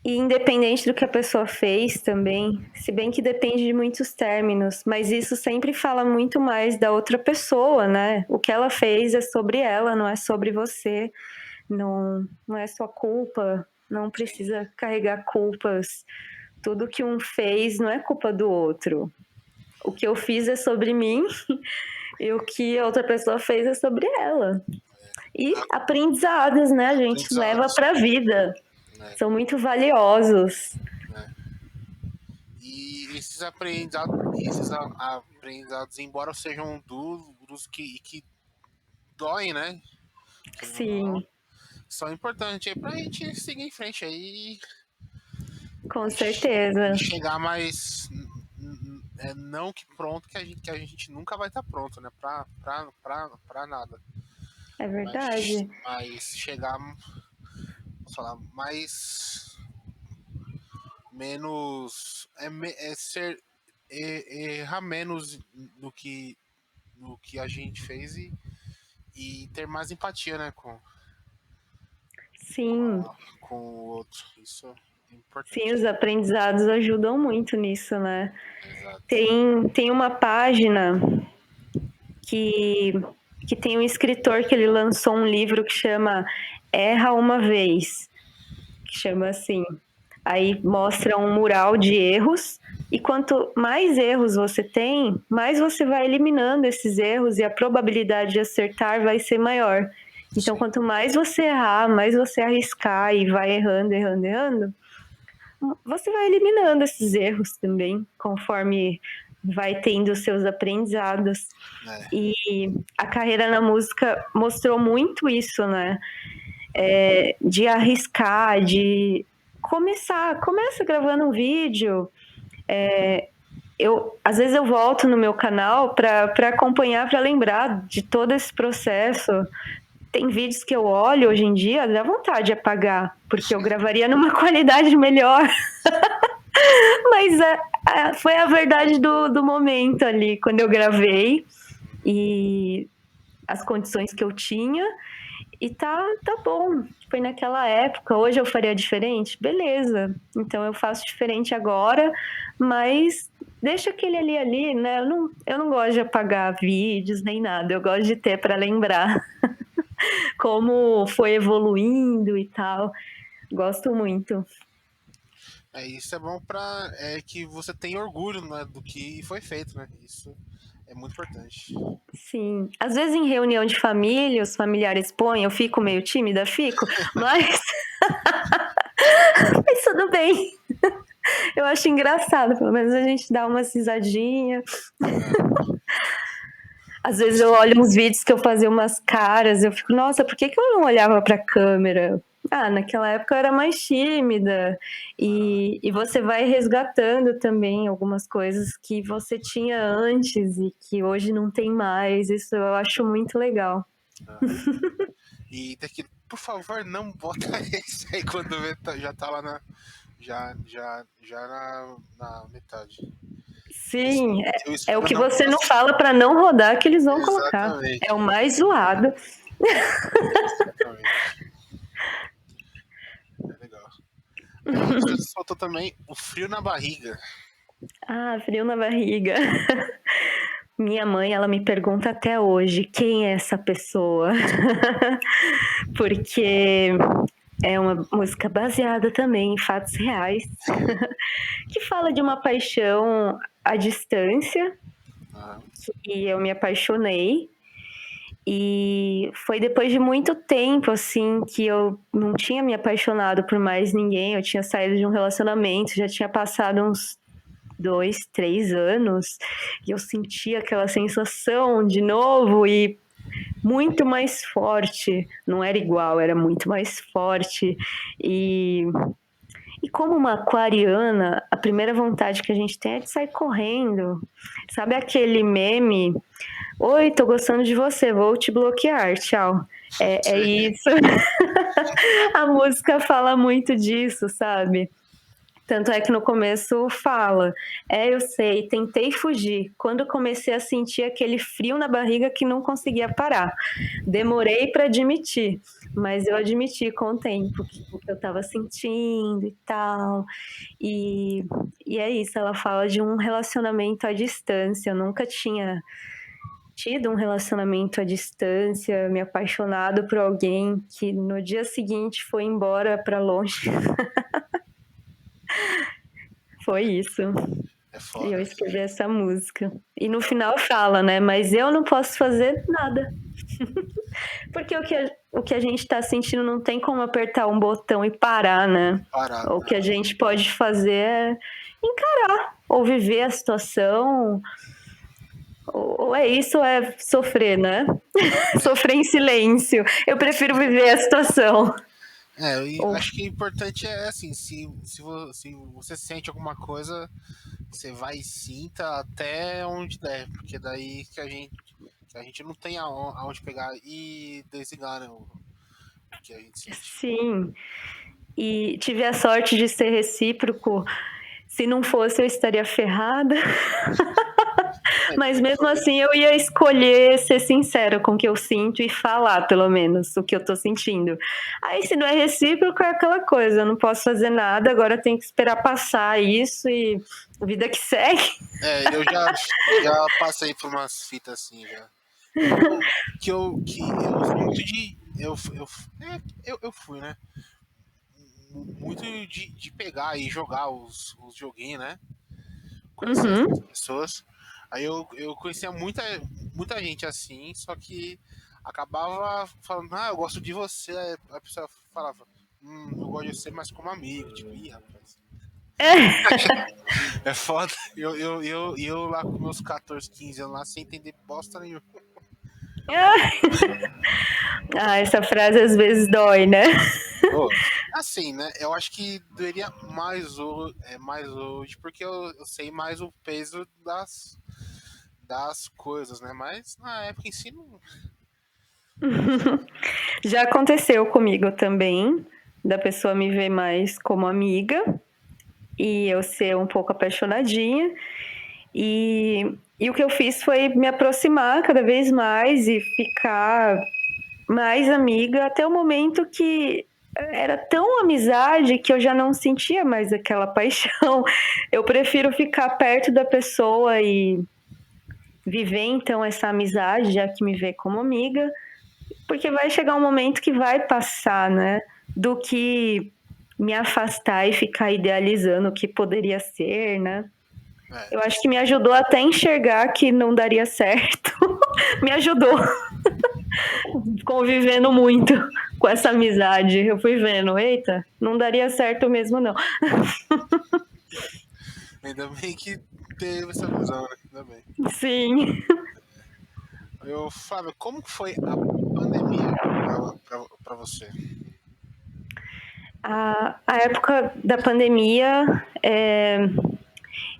e independente do que a pessoa fez também, se bem que depende de muitos términos, mas isso sempre fala muito mais da outra pessoa, né? O que ela fez é sobre ela, não é sobre você. Não é sua culpa, não precisa carregar culpas. Tudo que um fez não é culpa do outro. O que eu fiz é sobre mim e o que a outra pessoa fez é sobre ela. E aprendizados, né? A gente leva Aprendizados, para a vida. né? São muito valiosos. Né? E aprendizados, embora sejam duros que doem, né? Querendo ou não, Sim, são importantes aí pra gente seguir em frente aí com e certeza. chegar mais. Não que pronto, que a gente nunca vai estar pronto, né? Pra nada. É verdade. Mas chegar, vou falar, mais. Menos. É ser. Errar menos no que a gente fez e ter mais empatia, né? Sim, Com o outro. Isso é sim, importante. os aprendizados ajudam muito nisso, né? Exato. Tem uma página que, que tem um escritor que ele lançou um livro que chama Erra uma Vez, que chama assim. Aí mostra um mural de erros, e quanto mais erros você tem, mais você vai eliminando esses erros e a probabilidade de acertar vai ser maior. Então, Sim. quanto mais você errar, mais você arriscar e vai errando, errando, errando, você vai eliminando esses erros também, conforme vai tendo os seus aprendizados. É. E a carreira na música mostrou muito isso, né? De arriscar, de começa gravando um vídeo. Às vezes eu volto no meu canal para acompanhar, para lembrar de todo esse processo. Tem vídeos que eu olho hoje em dia, dá vontade de apagar, porque eu gravaria numa qualidade melhor. Mas foi a verdade do momento ali, quando eu gravei e as condições que eu tinha. E tá bom. Foi naquela época. Hoje eu faria diferente? Beleza. Então eu faço diferente agora, mas deixa aquele ali, né? Eu não gosto de apagar vídeos nem nada. Eu gosto de ter para lembrar como foi evoluindo e tal. Gosto muito. Isso é bom para que você tenha orgulho, né, do que foi feito, né? Isso é muito importante. Sim. Às vezes em reunião de família, os familiares põem, eu fico meio tímida, mas mas tudo bem. Eu acho engraçado, pelo menos a gente dá uma risadinha. Às vezes eu olho uns vídeos que eu fazia umas caras, eu fico, nossa, por que eu não olhava pra câmera? Ah, naquela época eu era mais tímida. E você vai resgatando também algumas coisas que você tinha antes e que hoje não tem mais. Isso eu acho muito legal. E daqui, por favor, não bota esse aí quando já tá lá na. Já na metade. Sim, Eu é o espero que não você não passar. fala pra não rodar que eles vão colocar. É Exatamente. o mais zoado. Exatamente. É legal. Aí você soltou também o frio na barriga. Ah, frio na barriga. Minha mãe, ela me pergunta até hoje quem é essa pessoa. Porque é uma música baseada também em fatos reais, que fala de uma paixão à distância, Ah, que eu me apaixonei. E foi depois de muito tempo, assim, que eu não tinha me apaixonado por mais ninguém. Eu tinha saído de um relacionamento, já tinha passado uns 2, 3 anos, e eu sentia aquela sensação de novo e muito mais forte. Não era igual, era muito mais forte. E como uma aquariana, a primeira vontade que a gente tem é de sair correndo. Sabe aquele meme? Oi, tô gostando de você, vou te bloquear, tchau. É isso. A música fala muito disso, sabe? Tanto é que no começo fala, eu sei, tentei fugir. Quando comecei a sentir aquele frio na barriga que não conseguia parar. Demorei para admitir, mas eu admiti com o tempo o que eu estava sentindo e tal. E, e é isso, ela fala de um relacionamento à distância. Eu nunca tinha tido um relacionamento à distância, me apaixonado por alguém que no dia seguinte foi embora para longe. Foi isso. é E eu foda. escrevi essa música. E no final fala, né? Mas eu não posso fazer nada. Porque o que a gente tá sentindo não tem como apertar um botão e parar, né? Parado. O que a gente pode fazer é encarar, ou viver a situação, ou é isso, ou é sofrer, né? Sofrer em silêncio. Eu prefiro viver a situação. Eu Ou acho que o importante é assim, se você sente alguma coisa, você vai e sinta até onde der, porque daí que a gente não tem aonde pegar e desligar, né, o que a gente sente. sim. E tive a sorte de ser recíproco. Se não fosse, eu estaria ferrada. Mas mesmo assim, eu ia escolher ser sincera com o que eu sinto e falar, pelo menos, o que eu tô sentindo. Aí, se não é recíproco, é aquela coisa: eu não posso fazer nada, agora tem que esperar passar isso e vida que segue. Eu já passei por umas fitas assim já. Eu sou muito de. Eu fui, né? Muito de pegar e jogar os joguinhos, né? Conhecer Uhum. essas pessoas. Aí eu conhecia muita gente assim, só que acabava falando, eu gosto de você. Aí a pessoa falava, eu gosto de você, mas como amigo. Tipo, ih, rapaz. É foda. Eu lá com meus 14, 15 anos lá, sem entender bosta nenhuma. Ah, essa frase às vezes dói, né? Pô, assim, né? Eu acho que doeria mais hoje, porque eu sei mais o peso das coisas, né? Mas na época em si não. Já aconteceu comigo também, da pessoa me ver mais como amiga e eu ser um pouco apaixonadinha. E o que eu fiz foi me aproximar cada vez mais e ficar mais amiga até o momento que era tão amizade que eu já não sentia mais aquela paixão. Eu prefiro ficar perto da pessoa e viver então essa amizade, já que me vê como amiga, porque vai chegar um momento que vai passar, né? Do que me afastar e ficar idealizando o que poderia ser, né? Eu acho que me ajudou até a enxergar que não daria certo. Me ajudou. Convivendo muito com essa amizade. Eu fui vendo, eita, não daria certo mesmo, não. Ainda bem que teve essa visão, né? Ainda bem. Sim. Flávio, como que foi a pandemia pra você? A época da pandemia,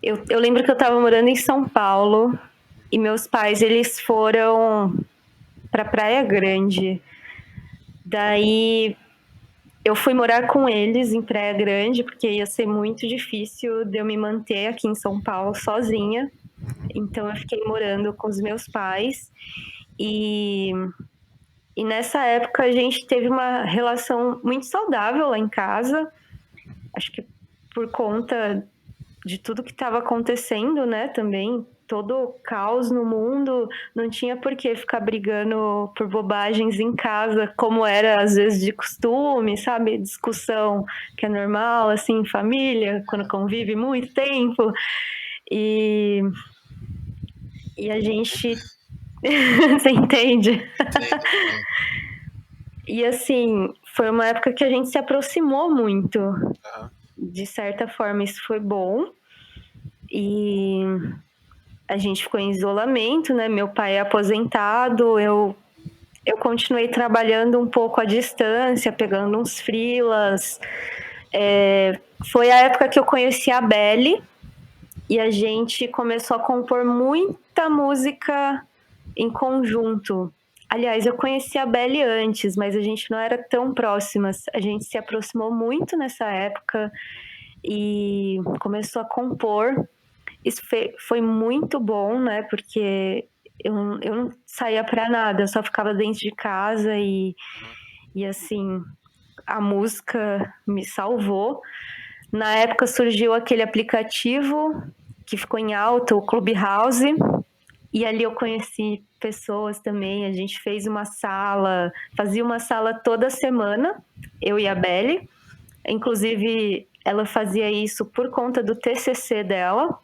eu lembro que eu estava morando em São Paulo e meus pais, eles foram para Praia Grande. Daí eu fui morar com eles em Praia Grande, porque ia ser muito difícil de eu me manter aqui em São Paulo sozinha. Então eu fiquei morando com os meus pais e nessa época a gente teve uma relação muito saudável lá em casa. Acho que por conta de tudo que estava acontecendo, né, também, todo o caos no mundo, não tinha por que ficar brigando por bobagens em casa, como era às vezes de costume, sabe? Discussão que é normal, assim, em família, quando convive muito tempo. E a gente. Você entende? Entendo. E assim, foi uma época que a gente se aproximou muito. Uhum. De certa forma, isso foi bom. E a gente ficou em isolamento, né? Meu pai é aposentado, eu continuei trabalhando um pouco à distância, pegando uns freelas. Foi a época que eu conheci a Belle e a gente começou a compor muita música em conjunto. Aliás, eu conheci a Belle antes, mas a gente não era tão próximas. A gente se aproximou muito nessa época e começou a compor. Isso foi muito bom, né? Porque eu não saía para nada, eu só ficava dentro de casa e assim, a música me salvou. Na época surgiu aquele aplicativo que ficou em alta, o Clubhouse, e ali eu conheci pessoas também. A gente fez uma sala, fazia uma sala toda semana, eu e a Belle. Inclusive, ela fazia isso por conta do TCC dela,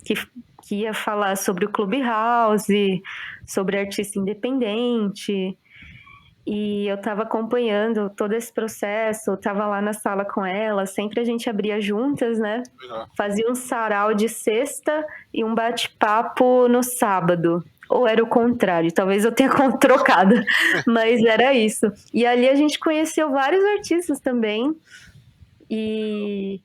que ia falar sobre o Clubhouse, sobre artista independente. E eu estava acompanhando todo esse processo, estava lá na sala com ela, sempre a gente abria juntas, né? Legal. Fazia um sarau de sexta e um bate-papo no sábado. Ou era o contrário, talvez eu tenha trocado, mas era isso. E ali a gente conheceu vários artistas também. E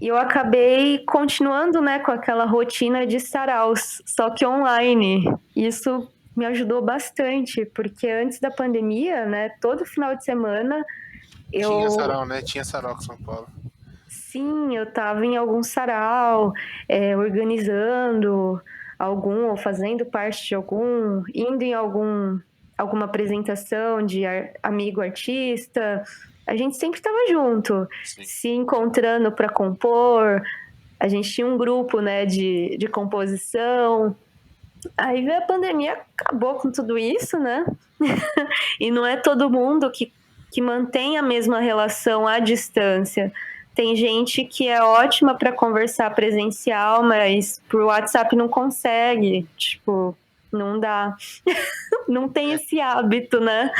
eu acabei continuando, né, com aquela rotina de saraus, só que online. Isso me ajudou bastante, porque antes da pandemia, né, todo final de semana Tinha sarau, né? Tinha sarau com São Paulo. Sim, eu estava em algum sarau, organizando algum, ou fazendo parte de algum, indo em alguma apresentação de amigo artista. A gente sempre estava junto, Sim. se encontrando para compor. A gente tinha um grupo, né, de composição. Aí veio a pandemia, acabou com tudo isso, né? E não é todo mundo que mantém a mesma relação à distância. Tem gente que é ótima para conversar presencial, mas por WhatsApp não consegue. Tipo, não dá. Não tem esse hábito, né?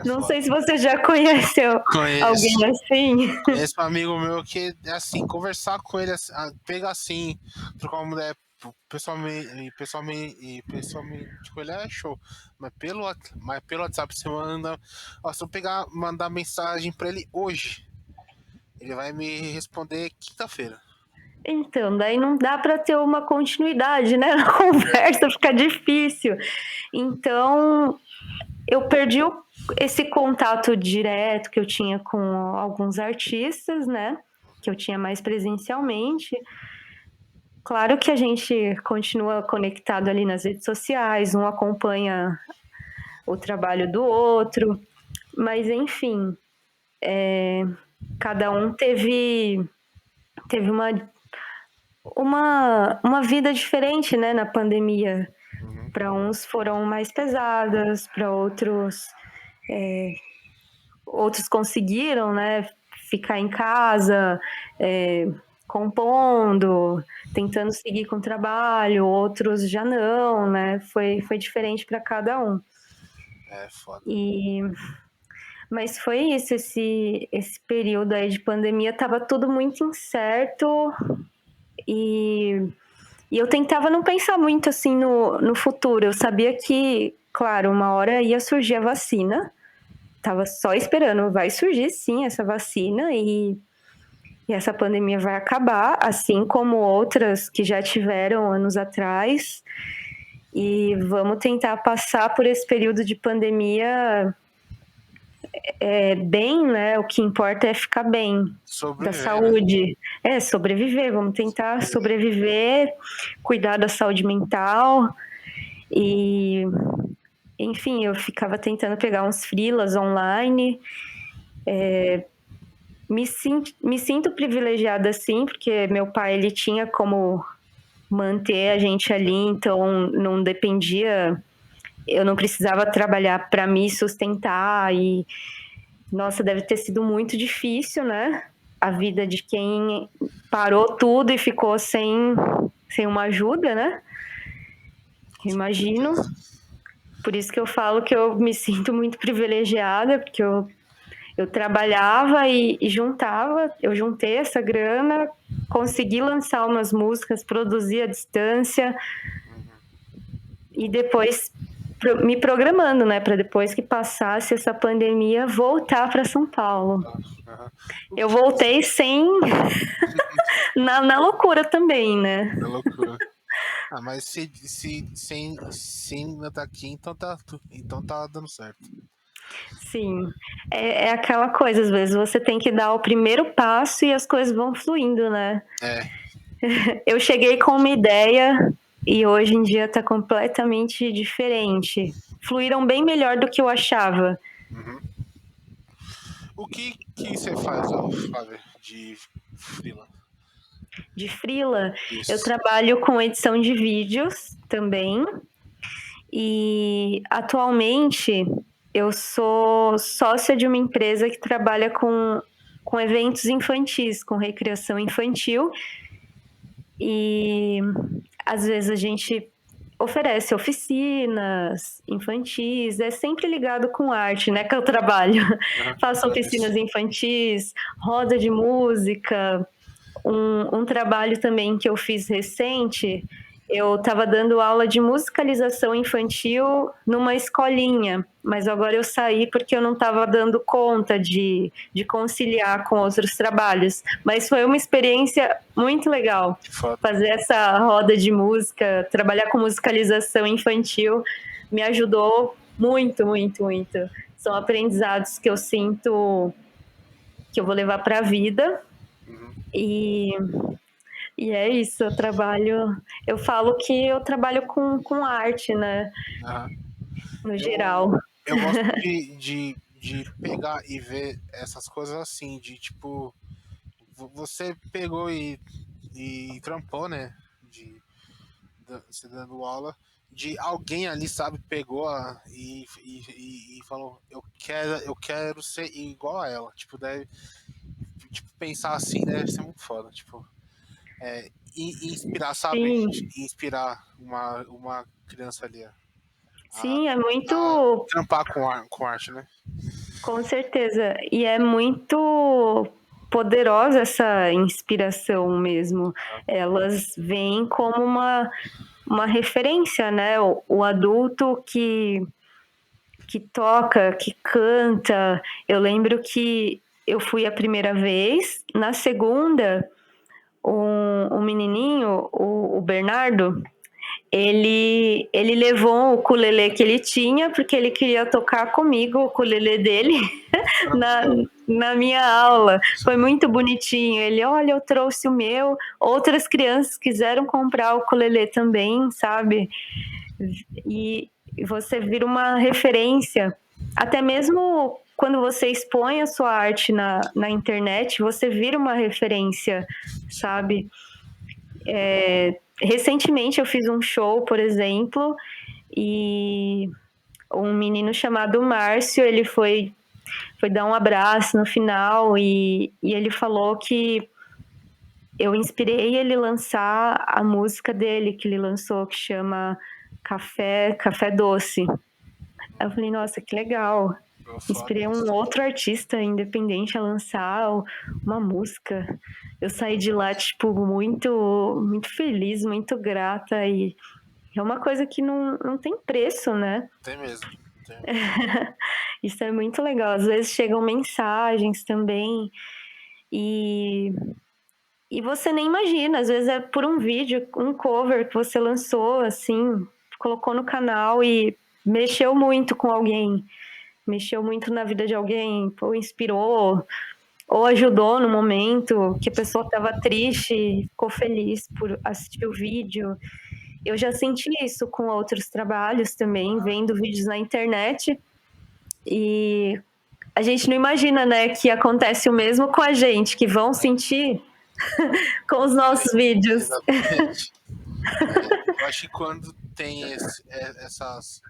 Não sei se você já conheceu alguém assim. Conheço um amigo meu que é assim, conversar com ele, pegar assim, trocar uma mulher pessoalmente com ele é show. Mas pelo WhatsApp você manda. Ó, se eu mandar mensagem pra ele hoje, ele vai me responder quinta-feira. Então, daí não dá para ter uma continuidade, né? Na conversa fica difícil. Então, eu perdi esse contato direto que eu tinha com alguns artistas, né? Que eu tinha mais presencialmente. Claro que a gente continua conectado ali nas redes sociais, um acompanha o trabalho do outro, mas enfim, cada um teve uma vida diferente, né, na pandemia. Para uns foram mais pesadas, para outros conseguiram, né, ficar em casa, compondo, tentando seguir com o trabalho, outros já não, né? Foi diferente para cada um. É foda. Mas foi isso, esse período aí de pandemia, tava tudo muito incerto e eu tentava não pensar muito assim no futuro. Eu sabia que, claro, uma hora ia surgir a vacina, tava só esperando, vai surgir sim essa vacina e essa pandemia vai acabar, assim como outras que já tiveram anos atrás. E vamos tentar passar por esse período de pandemia bem, né? O que importa é ficar bem, da saúde. Né? Sobreviver, vamos tentar sobreviver, cuidar da saúde mental. E, enfim, eu ficava tentando pegar uns freelas online. Me sinto privilegiada, sim, porque meu pai, ele tinha como manter a gente ali, então não dependia, eu não precisava trabalhar para me sustentar e, nossa, deve ter sido muito difícil, né? A vida de quem parou tudo e ficou sem uma ajuda, né? Imagino. Por isso que eu falo que eu me sinto muito privilegiada, porque eu trabalhava e juntava, eu juntei essa grana, consegui lançar umas músicas, produzir à distância e depois me programando, né, para depois que passasse essa pandemia voltar para São Ainda Eu voltei sem na loucura também, né? Na loucura. Ah, mas sem ainda tá aqui, então tá dando certo. Sim, é aquela coisa, às vezes você tem que dar o primeiro passo e as coisas vão fluindo, né? Eu cheguei com uma ideia e hoje em dia tá completamente diferente. Fluíram bem melhor do que eu achava. O que você faz, Flávia, de freela? De freela, Isso. eu trabalho com edição de vídeos também. E atualmente eu sou sócia de uma empresa que trabalha com eventos infantis, com recreação infantil. E às vezes a gente oferece oficinas infantis, é sempre ligado com arte, né, que eu trabalho. Faço oficinas infantis, roda de música. Um trabalho também que eu fiz recente, eu estava dando aula de musicalização infantil numa escolinha, mas agora eu saí porque eu não estava dando conta de conciliar com outros trabalhos. Mas foi uma experiência muito legal fazer essa roda de música, trabalhar com musicalização infantil, me ajudou muito, muito, muito. São aprendizados que eu sinto que eu vou levar para a vida. E é isso, eu falo que eu trabalho com arte, né? No geral. Eu gosto de pegar e ver essas coisas assim, de tipo, você pegou e trampou, né? Você dando aula, de alguém ali, sabe, pegou e falou, eu quero ser igual a ela. Tipo, pensar assim deve ser muito foda, tipo. Inspirar, sabe? Sim. Inspirar uma criança ali. Sim, é muito. Trampar com arte, né? Com certeza. E é muito poderosa essa inspiração mesmo. Elas vêm como uma referência, né? O adulto que toca, que canta. Eu lembro que eu fui a primeira vez, na segunda, um menininho, o Bernardo, ele levou o ukulele que ele tinha, porque ele queria tocar comigo o ukulele dele na minha aula. Foi muito bonitinho. Ele, olha, eu trouxe o meu. Outras crianças quiseram comprar o ukulele também, sabe? E você vira uma referência. Até mesmo quando você expõe a sua arte na internet, você vira uma referência, sabe? Recentemente eu fiz um show, por exemplo, e um menino chamado Márcio, ele foi foi dar um abraço no final e ele falou que eu inspirei ele lançar a música dele, que ele lançou, que chama Café Doce. Aí eu falei, nossa, que legal. Inspirei um outro artista independente a lançar uma música. Eu saí de lá, tipo, muito, muito feliz, muito grata. E é uma coisa que não tem preço, né? Tem mesmo. Isso é muito legal. Às vezes chegam mensagens também e você nem imagina. Às vezes é por um vídeo, um cover que você lançou, assim, colocou no canal e mexeu muito com alguém. Mexeu muito na vida de alguém, ou inspirou, ou ajudou no momento que a pessoa estava triste, ficou feliz por assistir o vídeo. Eu já senti isso com outros trabalhos também, vendo vídeos na internet. E a gente não imagina, né, que acontece o mesmo com a gente, que vão sentir com os nossos vídeos. Exatamente. Eu acho que quando tem essas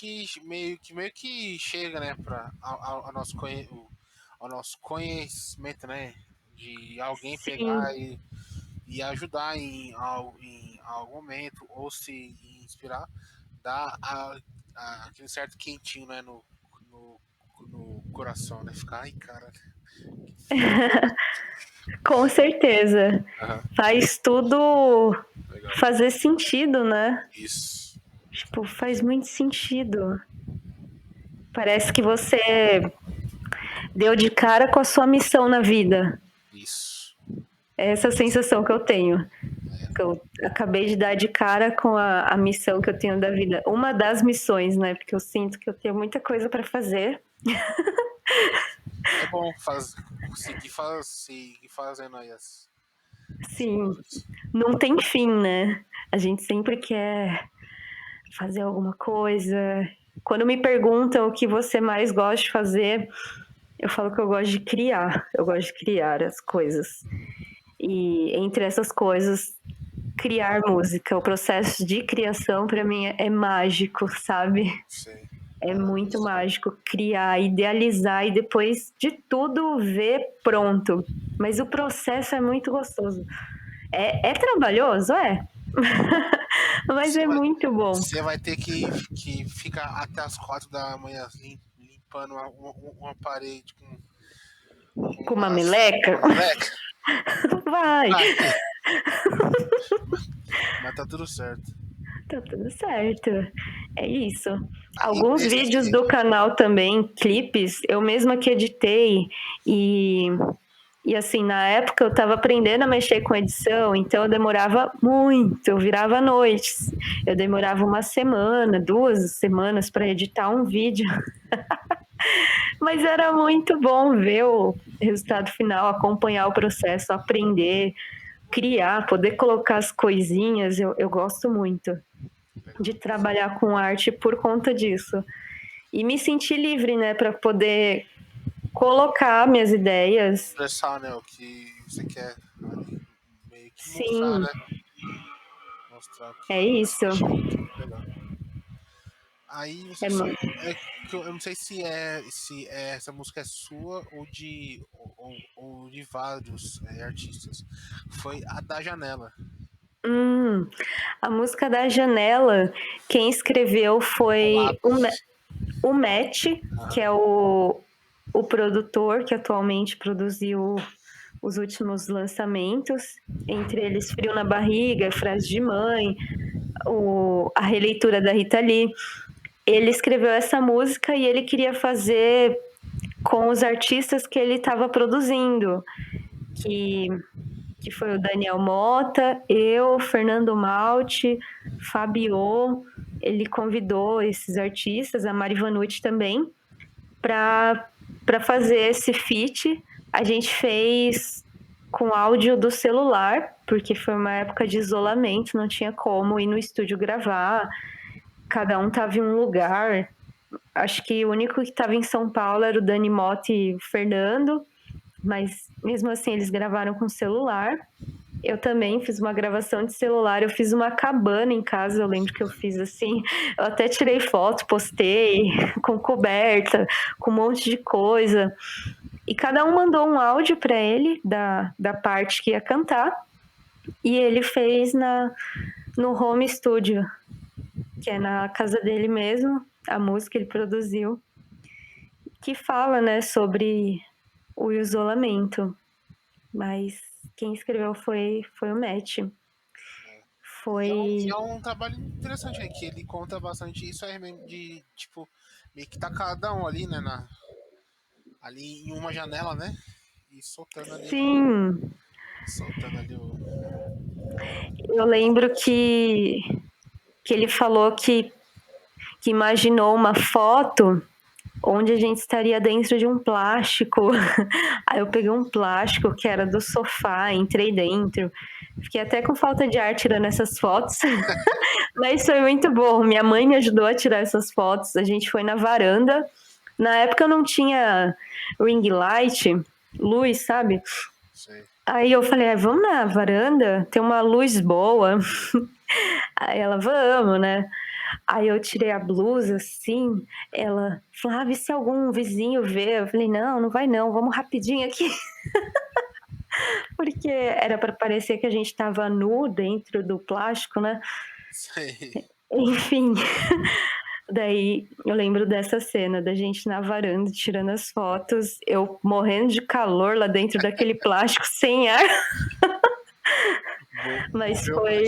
que meio que chega, né, para ao nosso conhecimento, né, de alguém Sim. pegar e ajudar em algum momento ou se inspirar, dá aquele certo quentinho, né, no coração, né, ficar, ai, cara. Com certeza. Uhum. Faz tudo Legal. fazer sentido, né? Isso. Tipo, faz muito sentido. Parece que você deu de cara com a sua missão na vida. Isso. É essa sensação que eu tenho. Que eu acabei de dar de cara com a missão que eu tenho da vida. Uma das missões, né? Porque eu sinto que eu tenho muita coisa para fazer. É bom seguir fazendo aí as Sim, coisas. não tem fim, né? A gente sempre quer fazer alguma coisa. Quando me perguntam o que você mais gosta de fazer, eu falo que eu gosto de criar. Eu gosto de criar as coisas. E entre essas coisas, criar música. O processo de criação, para mim, é mágico, sabe? Sim. É muito mágico criar, idealizar e depois de tudo ver pronto. Mas o processo é muito gostoso. É trabalhoso? É. Mas é muito bom. Você vai ter que ficar até as 4 da manhã limpando uma parede Com uma meleca? Uma meleca. Vai. Mas tá tudo certo. Tá tudo certo. É isso. Alguns vídeos do canal também, clipes, eu mesma que editei e assim, na época eu tava aprendendo a mexer com edição, então eu demorava muito, eu virava noites. Eu demorava uma semana, 2 semanas para editar um vídeo. Mas era muito bom ver o resultado final, acompanhar o processo, aprender, criar, poder colocar as coisinhas. Eu gosto muito de trabalhar com arte por conta disso. E me sentir livre, né, para poder colocar minhas ideias. Expressar, né, o que você quer ali, meio que Sim. mostrar, né? Mostrar que É isso. Legal. Aí você eu não sei se essa música é sua ou de vários artistas. Foi a da Janela. A música da Janela, quem escreveu foi o Matt, que é o produtor que atualmente produziu os últimos lançamentos, entre eles Frio na Barriga, Frase de Mãe, a releitura da Rita Lee. Ele escreveu essa música e ele queria fazer com os artistas que ele estava produzindo, que foi o Daniel Mota, eu, Fernando Malte, Fabio. Ele convidou esses artistas, a Mari Vanucci também, para fazer esse feat. A gente fez com áudio do celular, porque foi uma época de isolamento, não tinha como ir no estúdio gravar. Cada um estava em um lugar. Acho que o único que estava em São Paulo era o Dani Mota e o Fernando, mas mesmo assim eles gravaram com celular. Eu também fiz uma gravação de celular, eu fiz uma cabana em casa, eu lembro que eu fiz assim, eu até tirei foto, postei, com coberta, com um monte de coisa. E cada um mandou um áudio para ele da parte que ia cantar, e ele fez no home studio, que é na casa dele mesmo, a música ele produziu, que fala, né, sobre o isolamento. Mas quem escreveu foi o Matt. E Foi. é um trabalho interessante, né? Que ele conta bastante isso aí mesmo de, tipo, meio que tá cada um ali, né? Ali em uma janela, né? E Sim, soltando ali o. eu lembro que ele falou que imaginou uma foto onde a gente estaria dentro de um plástico. Aí eu peguei um plástico que era do sofá, entrei dentro. Fiquei até com falta de ar tirando essas fotos. Mas foi muito bom. Minha mãe me ajudou a tirar essas fotos. A gente foi na varanda. Na época eu não tinha ring light, luz, sabe? Sei. Aí eu falei, vamos na varanda, tem uma luz boa. Aí ela, vamos, né? Aí eu tirei a blusa, assim, ela falou, e se algum vizinho ver? Eu falei, não, não vai não, vamos rapidinho aqui. Porque era para parecer que a gente tava nu dentro do plástico, né? Sei. Enfim, daí eu lembro dessa cena da gente na varanda tirando as fotos, eu morrendo de calor lá dentro daquele plástico sem ar, mas Morreu, foi.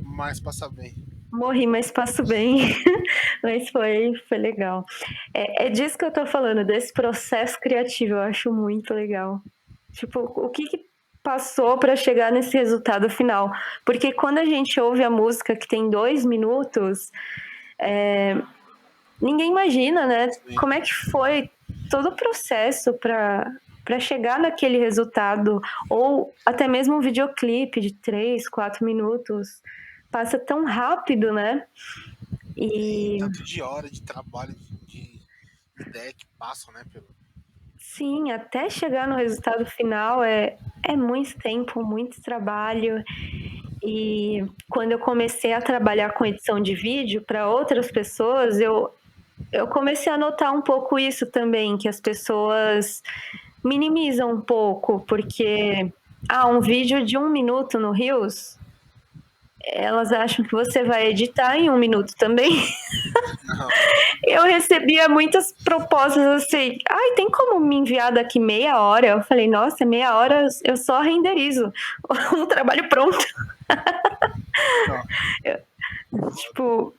mas passa bem. Morri, mas passo bem. Mas foi legal. É disso que eu tô falando, desse processo criativo, eu acho muito legal. Tipo, o que passou para chegar nesse resultado final? Porque quando a gente ouve a música que tem 2 minutos, ninguém imagina, né? Sim. Como é que foi todo o processo para chegar naquele resultado, ou até mesmo um videoclipe de 3, 4 minutos. Passa tão rápido, né? Tem E tanto de hora de trabalho, de ideia que passam, né? sim, até chegar no resultado final é muito tempo, muito trabalho. E quando eu comecei a trabalhar com edição de vídeo para outras pessoas, eu comecei a notar um pouco isso também, que as pessoas minimizam um pouco, porque um vídeo de 1 minuto no Reels, elas acham que você vai editar em 1 minuto também. Não. Eu recebia muitas propostas assim, tem como me enviar daqui meia hora? Eu falei, nossa, meia hora eu só renderizo um trabalho pronto. Não. Tipo,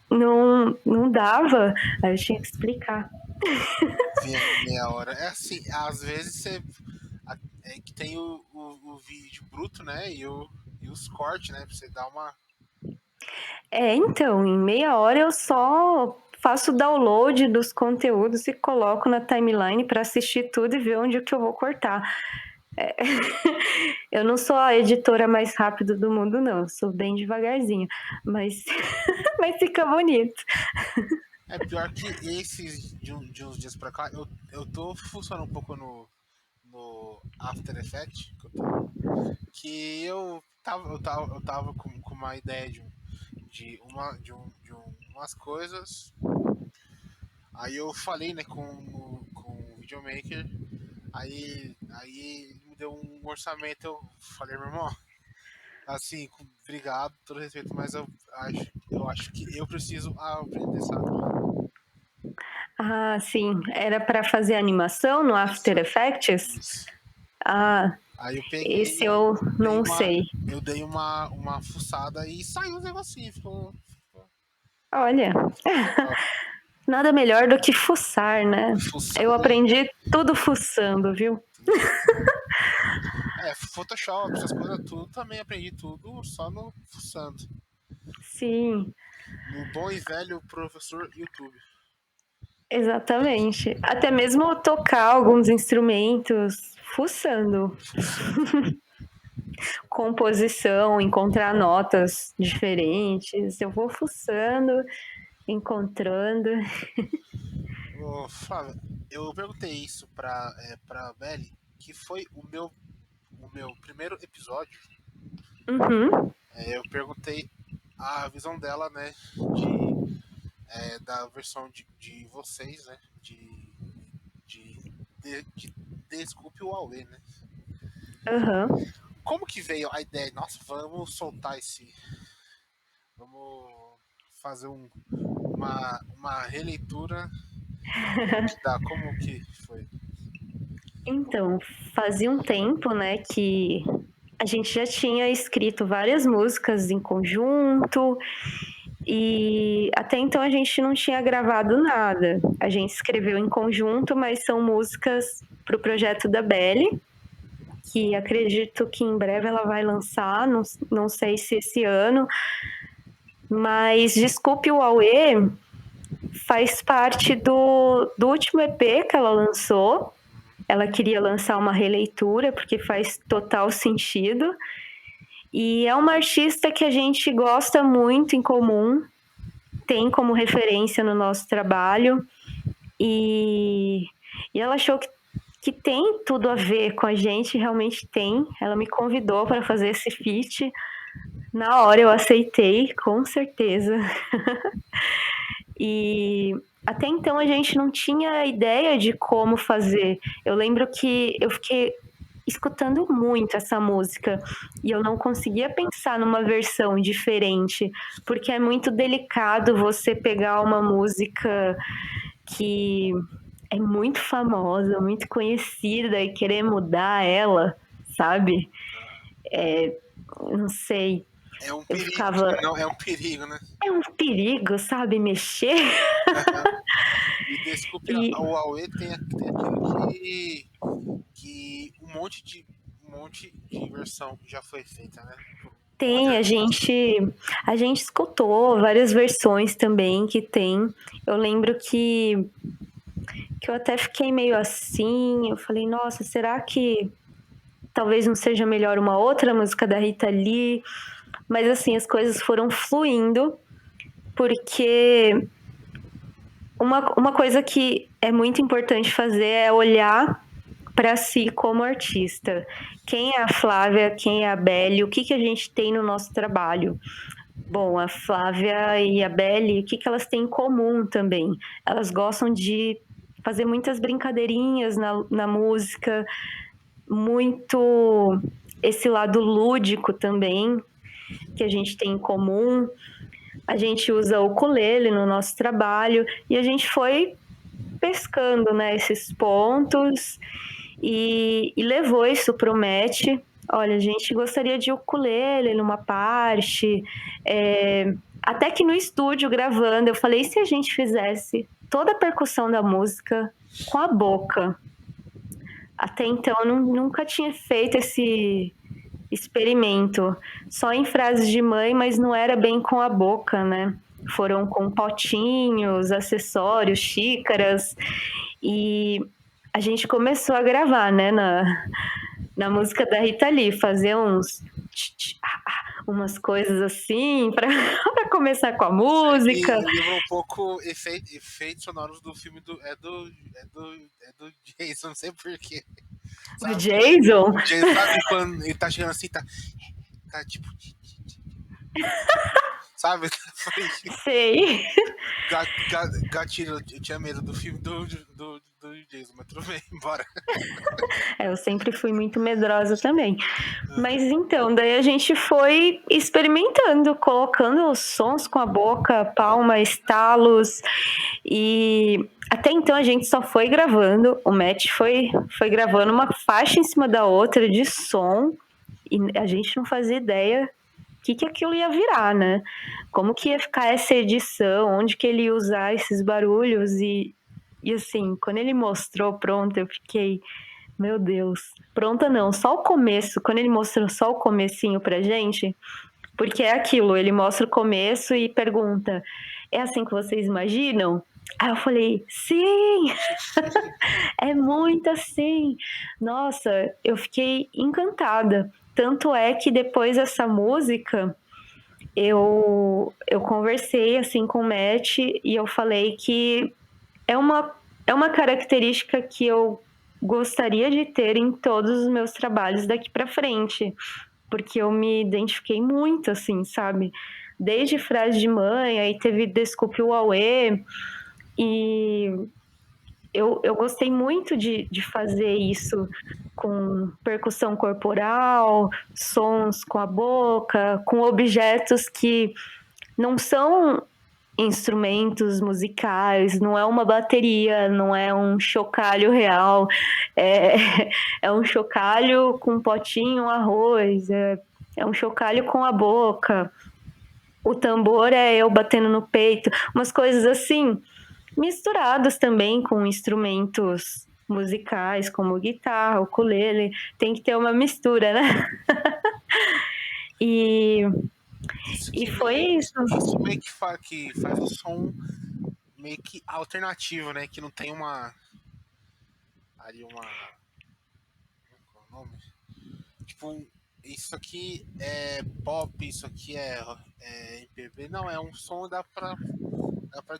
não dava. Aí eu tinha que explicar. Meia hora. É assim, às vezes você. É que tem o vídeo bruto, né? E os cortes, né? Pra você dar uma. Então, em meia hora eu só faço o download dos conteúdos e coloco na timeline para assistir tudo e ver onde que eu vou cortar. Eu não sou a editora mais rápida do mundo, não. Eu sou bem devagarzinho, mas, mas fica bonito. É pior que esses de uns dias pra cá, eu tô funcionando um pouco no After Effects, que eu tava com uma ideia umas coisas. Aí eu falei, né, com o videomaker, aí ele me deu um orçamento, eu falei, meu irmão, assim, obrigado, todo respeito, mas eu acho que eu preciso aprender, sabe? Ah, sim. Era para fazer animação no After Isso, Effects? isso. Ah, Aí eu peguei, esse eu dei não uma, sei. eu dei uma fuçada e saiu um negocinho, Olha, ficou legal. nada melhor do que fuçar, né? Eu Fuçando e aprendi tudo fuçando, viu? Photoshop, essas coisas tudo, também aprendi tudo só no fuçando. Sim, No bom e velho professor YouTube. exatamente. Até mesmo tocar alguns instrumentos fuçando. Fuçando. Composição, encontrar notas diferentes. Eu vou fuçando, encontrando. Ô, Flávio, eu perguntei isso pra Belly, que foi o meu primeiro episódio. Uhum. Eu perguntei a visão dela, né, da versão de vocês, né, de Desculpe o Aue, né? Aham. Como que veio a ideia? Nossa, vamos soltar esse. Vamos fazer uma releitura. Que dá? Como que foi? Então, fazia um tempo, né, que a gente já tinha escrito várias músicas em conjunto e até então a gente não tinha gravado nada. A gente escreveu em conjunto, mas são músicas para o projeto da Belly, que acredito que em breve ela vai lançar, não sei se esse ano, mas Desculpe o Aue faz parte do último EP que ela lançou. Ela queria lançar uma releitura, porque faz total sentido. E é uma artista que a gente gosta muito em comum, tem como referência no nosso trabalho. E ela achou que tem tudo a ver com a gente, realmente tem. Ela me convidou para fazer esse feat. Na hora eu aceitei, com certeza. E até então a gente não tinha ideia de como fazer. Eu lembro que eu fiquei escutando muito essa música e eu não conseguia pensar numa versão diferente, porque é muito delicado você pegar uma música que é muito famosa, muito conhecida e querer mudar ela, sabe? Não sei. É um Eu perigo, ficava. não, é um perigo, né? É um perigo, sabe? Mexer. E Desculpe E o Aue tem aquilo que um monte de versão já foi feita, né? Um monte de tem, artista. a gente escutou várias versões também que tem. Eu lembro que eu até fiquei meio assim, eu falei, nossa, será que talvez não seja melhor uma outra música da Rita Lee? Mas assim, as coisas foram fluindo, porque uma coisa que é muito importante fazer é olhar para si como artista. Quem é a Flávia, quem é a Belle, o que a gente tem no nosso trabalho? Bom, a Flávia e a Belle, o que elas têm em comum também? Elas gostam de fazer muitas brincadeirinhas na música, muito esse lado lúdico também, que a gente tem em comum. A gente usa o ukulele no nosso trabalho e a gente foi pescando, né, esses pontos e levou isso pro match. Olha, a gente gostaria de ukulele numa parte, até que no estúdio gravando, eu falei, e se a gente fizesse toda a percussão da música com a boca? Até então eu nunca tinha feito esse experimento, só em frases de mãe, mas não era bem com a boca, né? Foram com potinhos, acessórios, xícaras, e a gente começou a gravar, né, na música da Rita Lee, fazer umas coisas assim para começar com a música. E lembra um pouco efeitos sonoros do filme é do Jason, não sei porquê. Do Sabe? Jason? O Jason, sabe quando ele tá chegando assim, tá tipo. Sabe? Sei. Gatilho, eu tinha medo do filme do Jason, mas tudo bem, bora. Eu sempre fui muito medrosa também. Mas então, daí a gente foi experimentando, colocando os sons com a boca, palma, estalos. E até então a gente só foi gravando. O Matt foi gravando uma faixa em cima da outra de som. E a gente não fazia ideia que aquilo ia virar, né? Como que ia ficar essa edição, onde que ele ia usar esses barulhos e assim, quando ele mostrou pronto, eu fiquei, meu Deus, pronta não, só o começo, quando ele mostrou só o comecinho pra gente, porque é aquilo, ele mostra o começo e pergunta, é assim que vocês imaginam? Aí eu falei, sim, é muito assim. Nossa, eu fiquei encantada. Tanto é que depois dessa música, eu conversei assim com o Matt e eu falei que é uma característica que eu gostaria de ter em todos os meus trabalhos daqui para frente. porque eu me identifiquei muito, assim, sabe? Desde Frase de Mãe, aí teve Desculpe o Auê, e eu gostei muito de fazer isso com percussão corporal, sons com a boca, com objetos que não são instrumentos musicais, não é uma bateria, não é um chocalho real, é, é um chocalho com um potinho, um arroz, é um chocalho com a boca, o tambor é eu batendo no peito, umas coisas assim, misturadas também com instrumentos musicais, como guitarra, ukulele, tem que ter uma mistura, né? E, Isso e que foi meio, isso. isso meio que faz o som meio que alternativo, né? Que não tem uma. Ali uma. Qual é o nome? Tipo, isso aqui é pop, isso aqui é MPB. Não, é um som, dá pra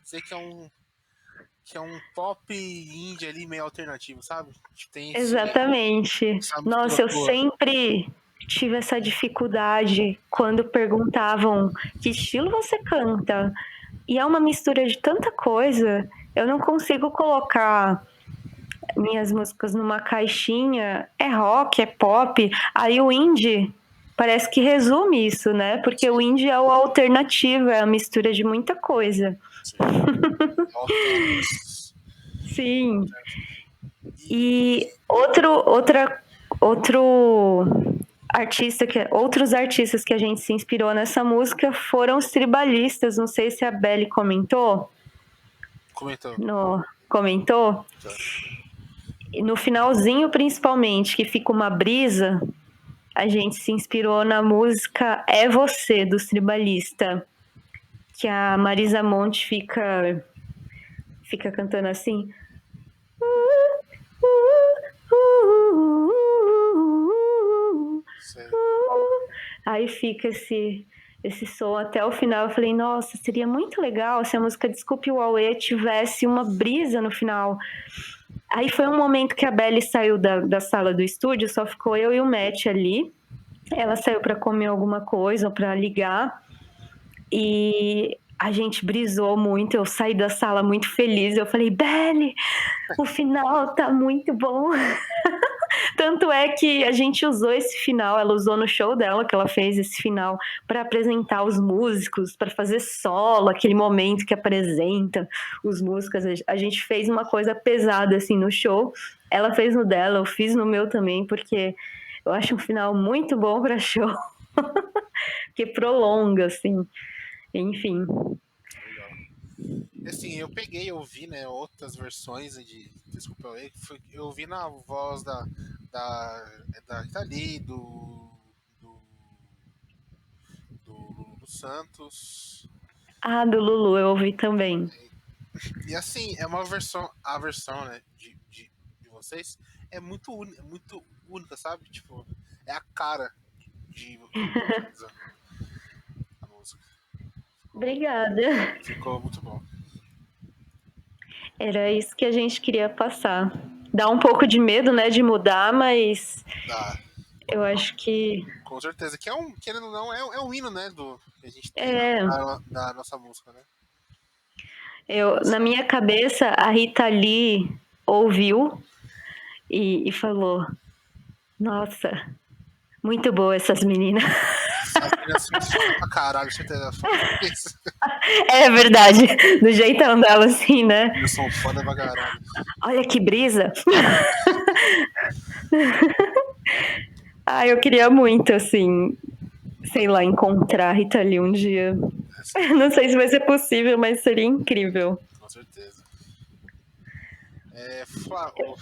dizer que é um pop indie ali meio alternativo, sabe? Tipo, tem Exatamente. essa mistura Nossa, eu boa. sempre tive essa dificuldade quando perguntavam que estilo você canta. E é uma mistura de tanta coisa, eu não consigo colocar minhas músicas numa caixinha. É rock, é pop. Aí o indie parece que resume isso, né? Porque o indie é o alternativo, é a mistura de muita coisa. Sim. Alternos. Sim. E E outro outros artistas que a gente se inspirou nessa música foram os tribalistas. Não sei se a Belly comentou. comentou. Comentou? Tá. No finalzinho, principalmente, que fica uma brisa, a gente se inspirou na música É Você, dos tribalistas. Que a Marisa Monte fica cantando assim. Sei. Aí fica esse som até o final. Eu falei, nossa, seria muito legal se a música Desculpe o Auê tivesse uma brisa no final. Aí foi um momento que a Belly saiu da sala do estúdio, só ficou eu e o Matt ali. Ela saiu para comer alguma coisa, para ligar. E a gente brisou muito. Eu saí da sala muito feliz. Eu falei, Belly, o final tá muito bom. Tanto é que a gente usou esse final, ela usou no show dela, que ela fez esse final, para apresentar os músicos, para fazer solo, aquele momento que apresenta os músicos. A gente fez uma coisa pesada assim no show. Ela fez no dela, eu fiz no meu também, porque eu acho um final muito bom para show, que prolonga, assim. Enfim. Legal. Assim, eu vi, né, outras versões de Desculpa aí, eu vi na voz da Itali, do Lulu Santos. Ah, do Lulu eu ouvi também. E assim, é uma versão, a versão, né, de vocês é é muito única, sabe? Tipo, é a cara de a música. Ficou, Obrigada. ficou muito bom. Era isso que a gente queria passar. Dá um pouco de medo, né, de mudar, mas Dá. eu acho que Com certeza. Que é um, querendo ou não, é um hino, né? Que a gente tem é. na nossa música, né? Na minha cabeça, a Rita Lee ouviu e falou: Nossa, muito boa essas meninas. As meninas são foda pra caralho, certeza. Isso. É verdade, do jeitão dela, assim, né? Eles são foda pra caralho. Olha que brisa. Ah, eu queria muito, assim, sei lá, encontrar a Rita Lee um dia. Não sei se vai ser possível, mas seria incrível. Com certeza. Flávio,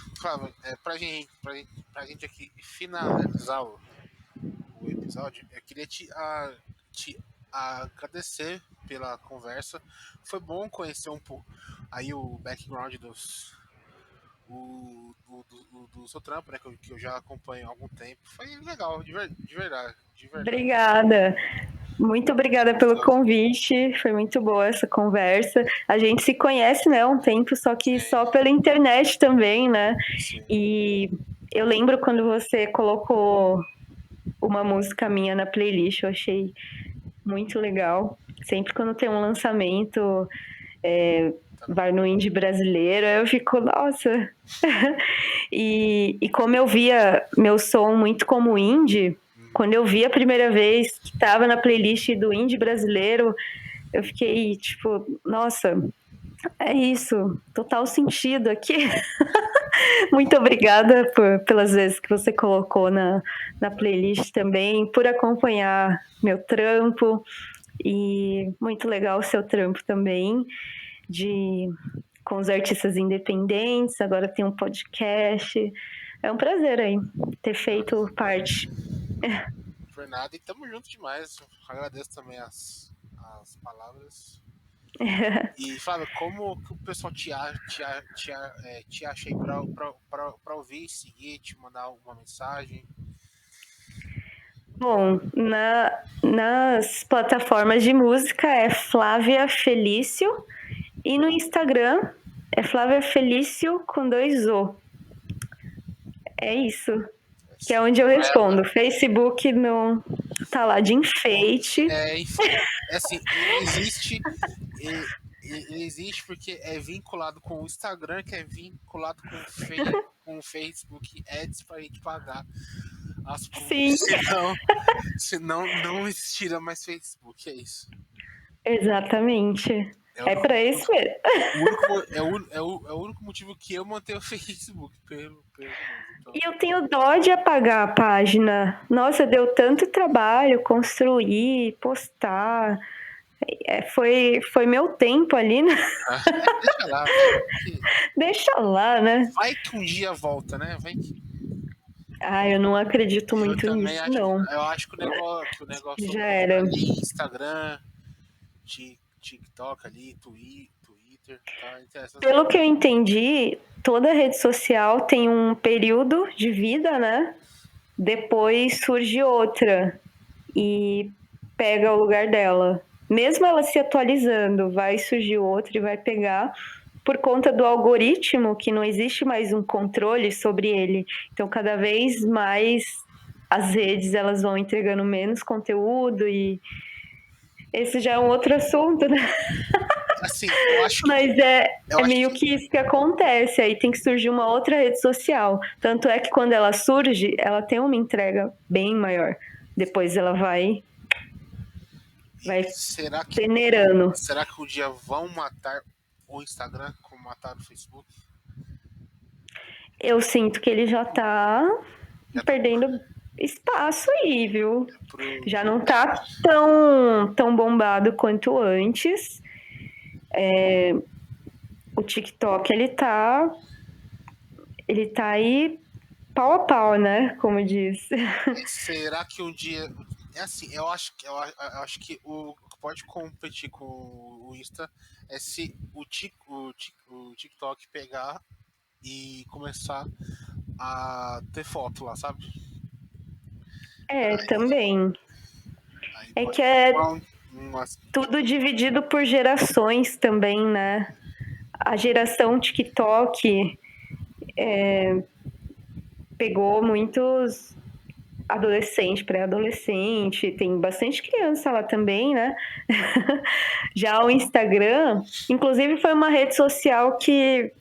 pra gente aqui finalizar o episódio, eu queria te agradecer pela conversa. Foi bom conhecer um pouco aí o background do seu trampo, né? Que eu já acompanho há algum tempo. Foi legal, de verdade. De verdade. Obrigada. Muito obrigada pelo convite. Foi muito boa essa conversa. A gente se conhece, né, há um tempo, só que Sim, só pela internet também, né? sim. E eu lembro quando você colocou uma música minha na playlist, eu achei muito legal. Sempre quando tem um lançamento, vai no indie brasileiro, eu fico, nossa. E como eu via meu som muito como indie, quando eu vi a primeira vez que estava na playlist do indie brasileiro, eu fiquei tipo, nossa, é isso, total sentido aqui. Muito obrigada pelas vezes que você colocou na playlist também, por acompanhar meu trampo. E muito legal o seu trampo também, com os artistas independentes. Agora tem um podcast. É um prazer aí ter feito parte. Por nada, e tamo junto demais. Agradeço também as palavras. E Flávia, como que o pessoal te acha aí pra ouvir, seguir, te mandar uma mensagem? Bom, nas plataformas de música é Flávia Felício e no Instagram é Flávia Felício com 2 O. É isso. Que é onde eu respondo. Facebook não tá lá de enfeite. Enfim, assim, ele existe porque é vinculado com o Instagram, que é vinculado com o Facebook Ads pra gente pagar as Sim. Senão não existiria mais Facebook, é isso. Exatamente. É pra isso mesmo. É o único motivo que eu mantenho o Facebook pelo então. E eu tenho dó de apagar a página. Nossa, deu tanto trabalho construir, postar. Foi meu tempo ali, né? Deixa lá. Deixa lá, né? Vai que um dia volta, né? Vai que... eu não acredito muito nisso, não. Eu acho que o negócio já era. Ali, Instagram, TikTok ali, Twitter, tá? Pelo que eu entendi, toda rede social tem um período de vida, né? Depois surge outra e pega o lugar dela. Mesmo ela se atualizando, vai surgir outra e vai pegar por conta do algoritmo, que não existe mais um controle sobre ele. Então, cada vez mais as redes elas vão entregando menos conteúdo e esse já é um outro assunto, né? Assim, eu acho que... Mas é meio que isso que acontece. Aí tem que surgir uma outra rede social. Tanto é que quando ela surge, ela tem uma entrega bem maior. Depois ela vai peneirando. Será que um dia vão matar o Instagram como mataram o Facebook? Eu sinto que ele já tá perdendo espaço aí, viu? Já não tá tão bombado quanto antes. O TikTok, ele tá aí pau a pau, né? Como diz. Será que um dia... É assim, eu acho que o que pode competir com o Insta é se o TikTok pegar e começar a ter foto lá, sabe? Também. É que é tudo dividido por gerações também, né? A geração TikTok pegou muitos adolescente, pré-adolescente, tem bastante criança lá também, né? Já o Instagram, inclusive foi uma rede social que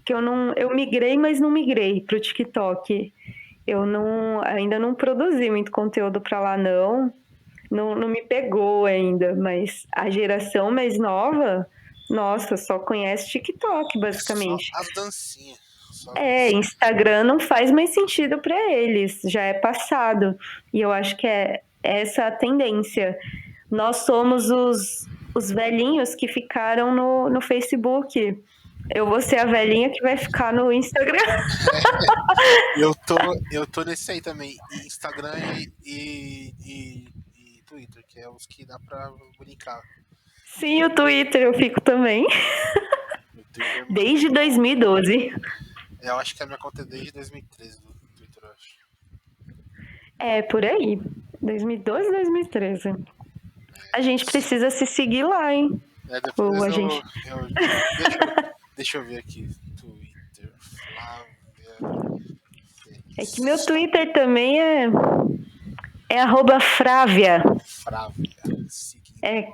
eu migrei, mas não migrei pro TikTok. Eu ainda não produzi muito conteúdo para lá não me pegou ainda, mas a geração mais nova, nossa, só conhece TikTok basicamente. Só as dancinhas. Instagram não faz mais sentido para eles, já é passado. E eu acho que é essa a tendência. Nós somos os velhinhos que ficaram no Facebook. Eu vou ser a velhinha que vai ficar no Instagram. Eu tô nesse aí também. Instagram e Twitter, que é os que dá pra brincar. Sim, o Twitter eu fico também. Desde 2012. Eu acho que a minha conta é desde 2013 do Twitter, eu acho. Por aí. 2012, 2013. A gente precisa se seguir lá, hein? Depois deixa eu ver aqui. Twitter, Flávia. É que meu Twitter também É @Frávia. Frávia. É.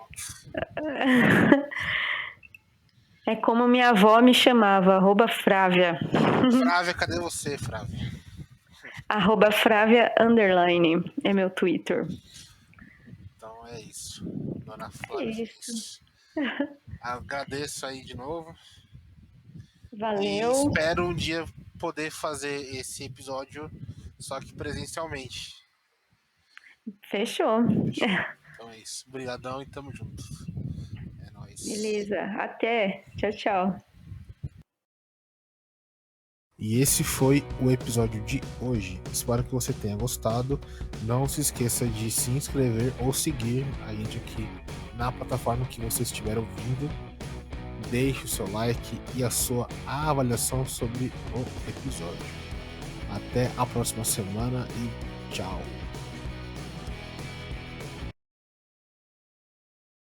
É como minha avó me chamava, @Frávia. Frávia, cadê você, Frávia? @Frávia_ é meu Twitter. Então é isso. Dona É Flávia. isso. Agradeço aí de novo. E Valeu. espero um dia poder fazer esse episódio só que presencialmente. Fechou. Então é isso. Obrigadão e tamo junto. É nóis. Beleza. Até. Tchau, tchau. E esse foi o episódio de hoje. Espero que você tenha gostado. Não se esqueça de se inscrever ou seguir a gente aqui na plataforma que você estiver ouvindo. Deixe o seu like e a sua avaliação sobre o episódio. Até a próxima semana e tchau.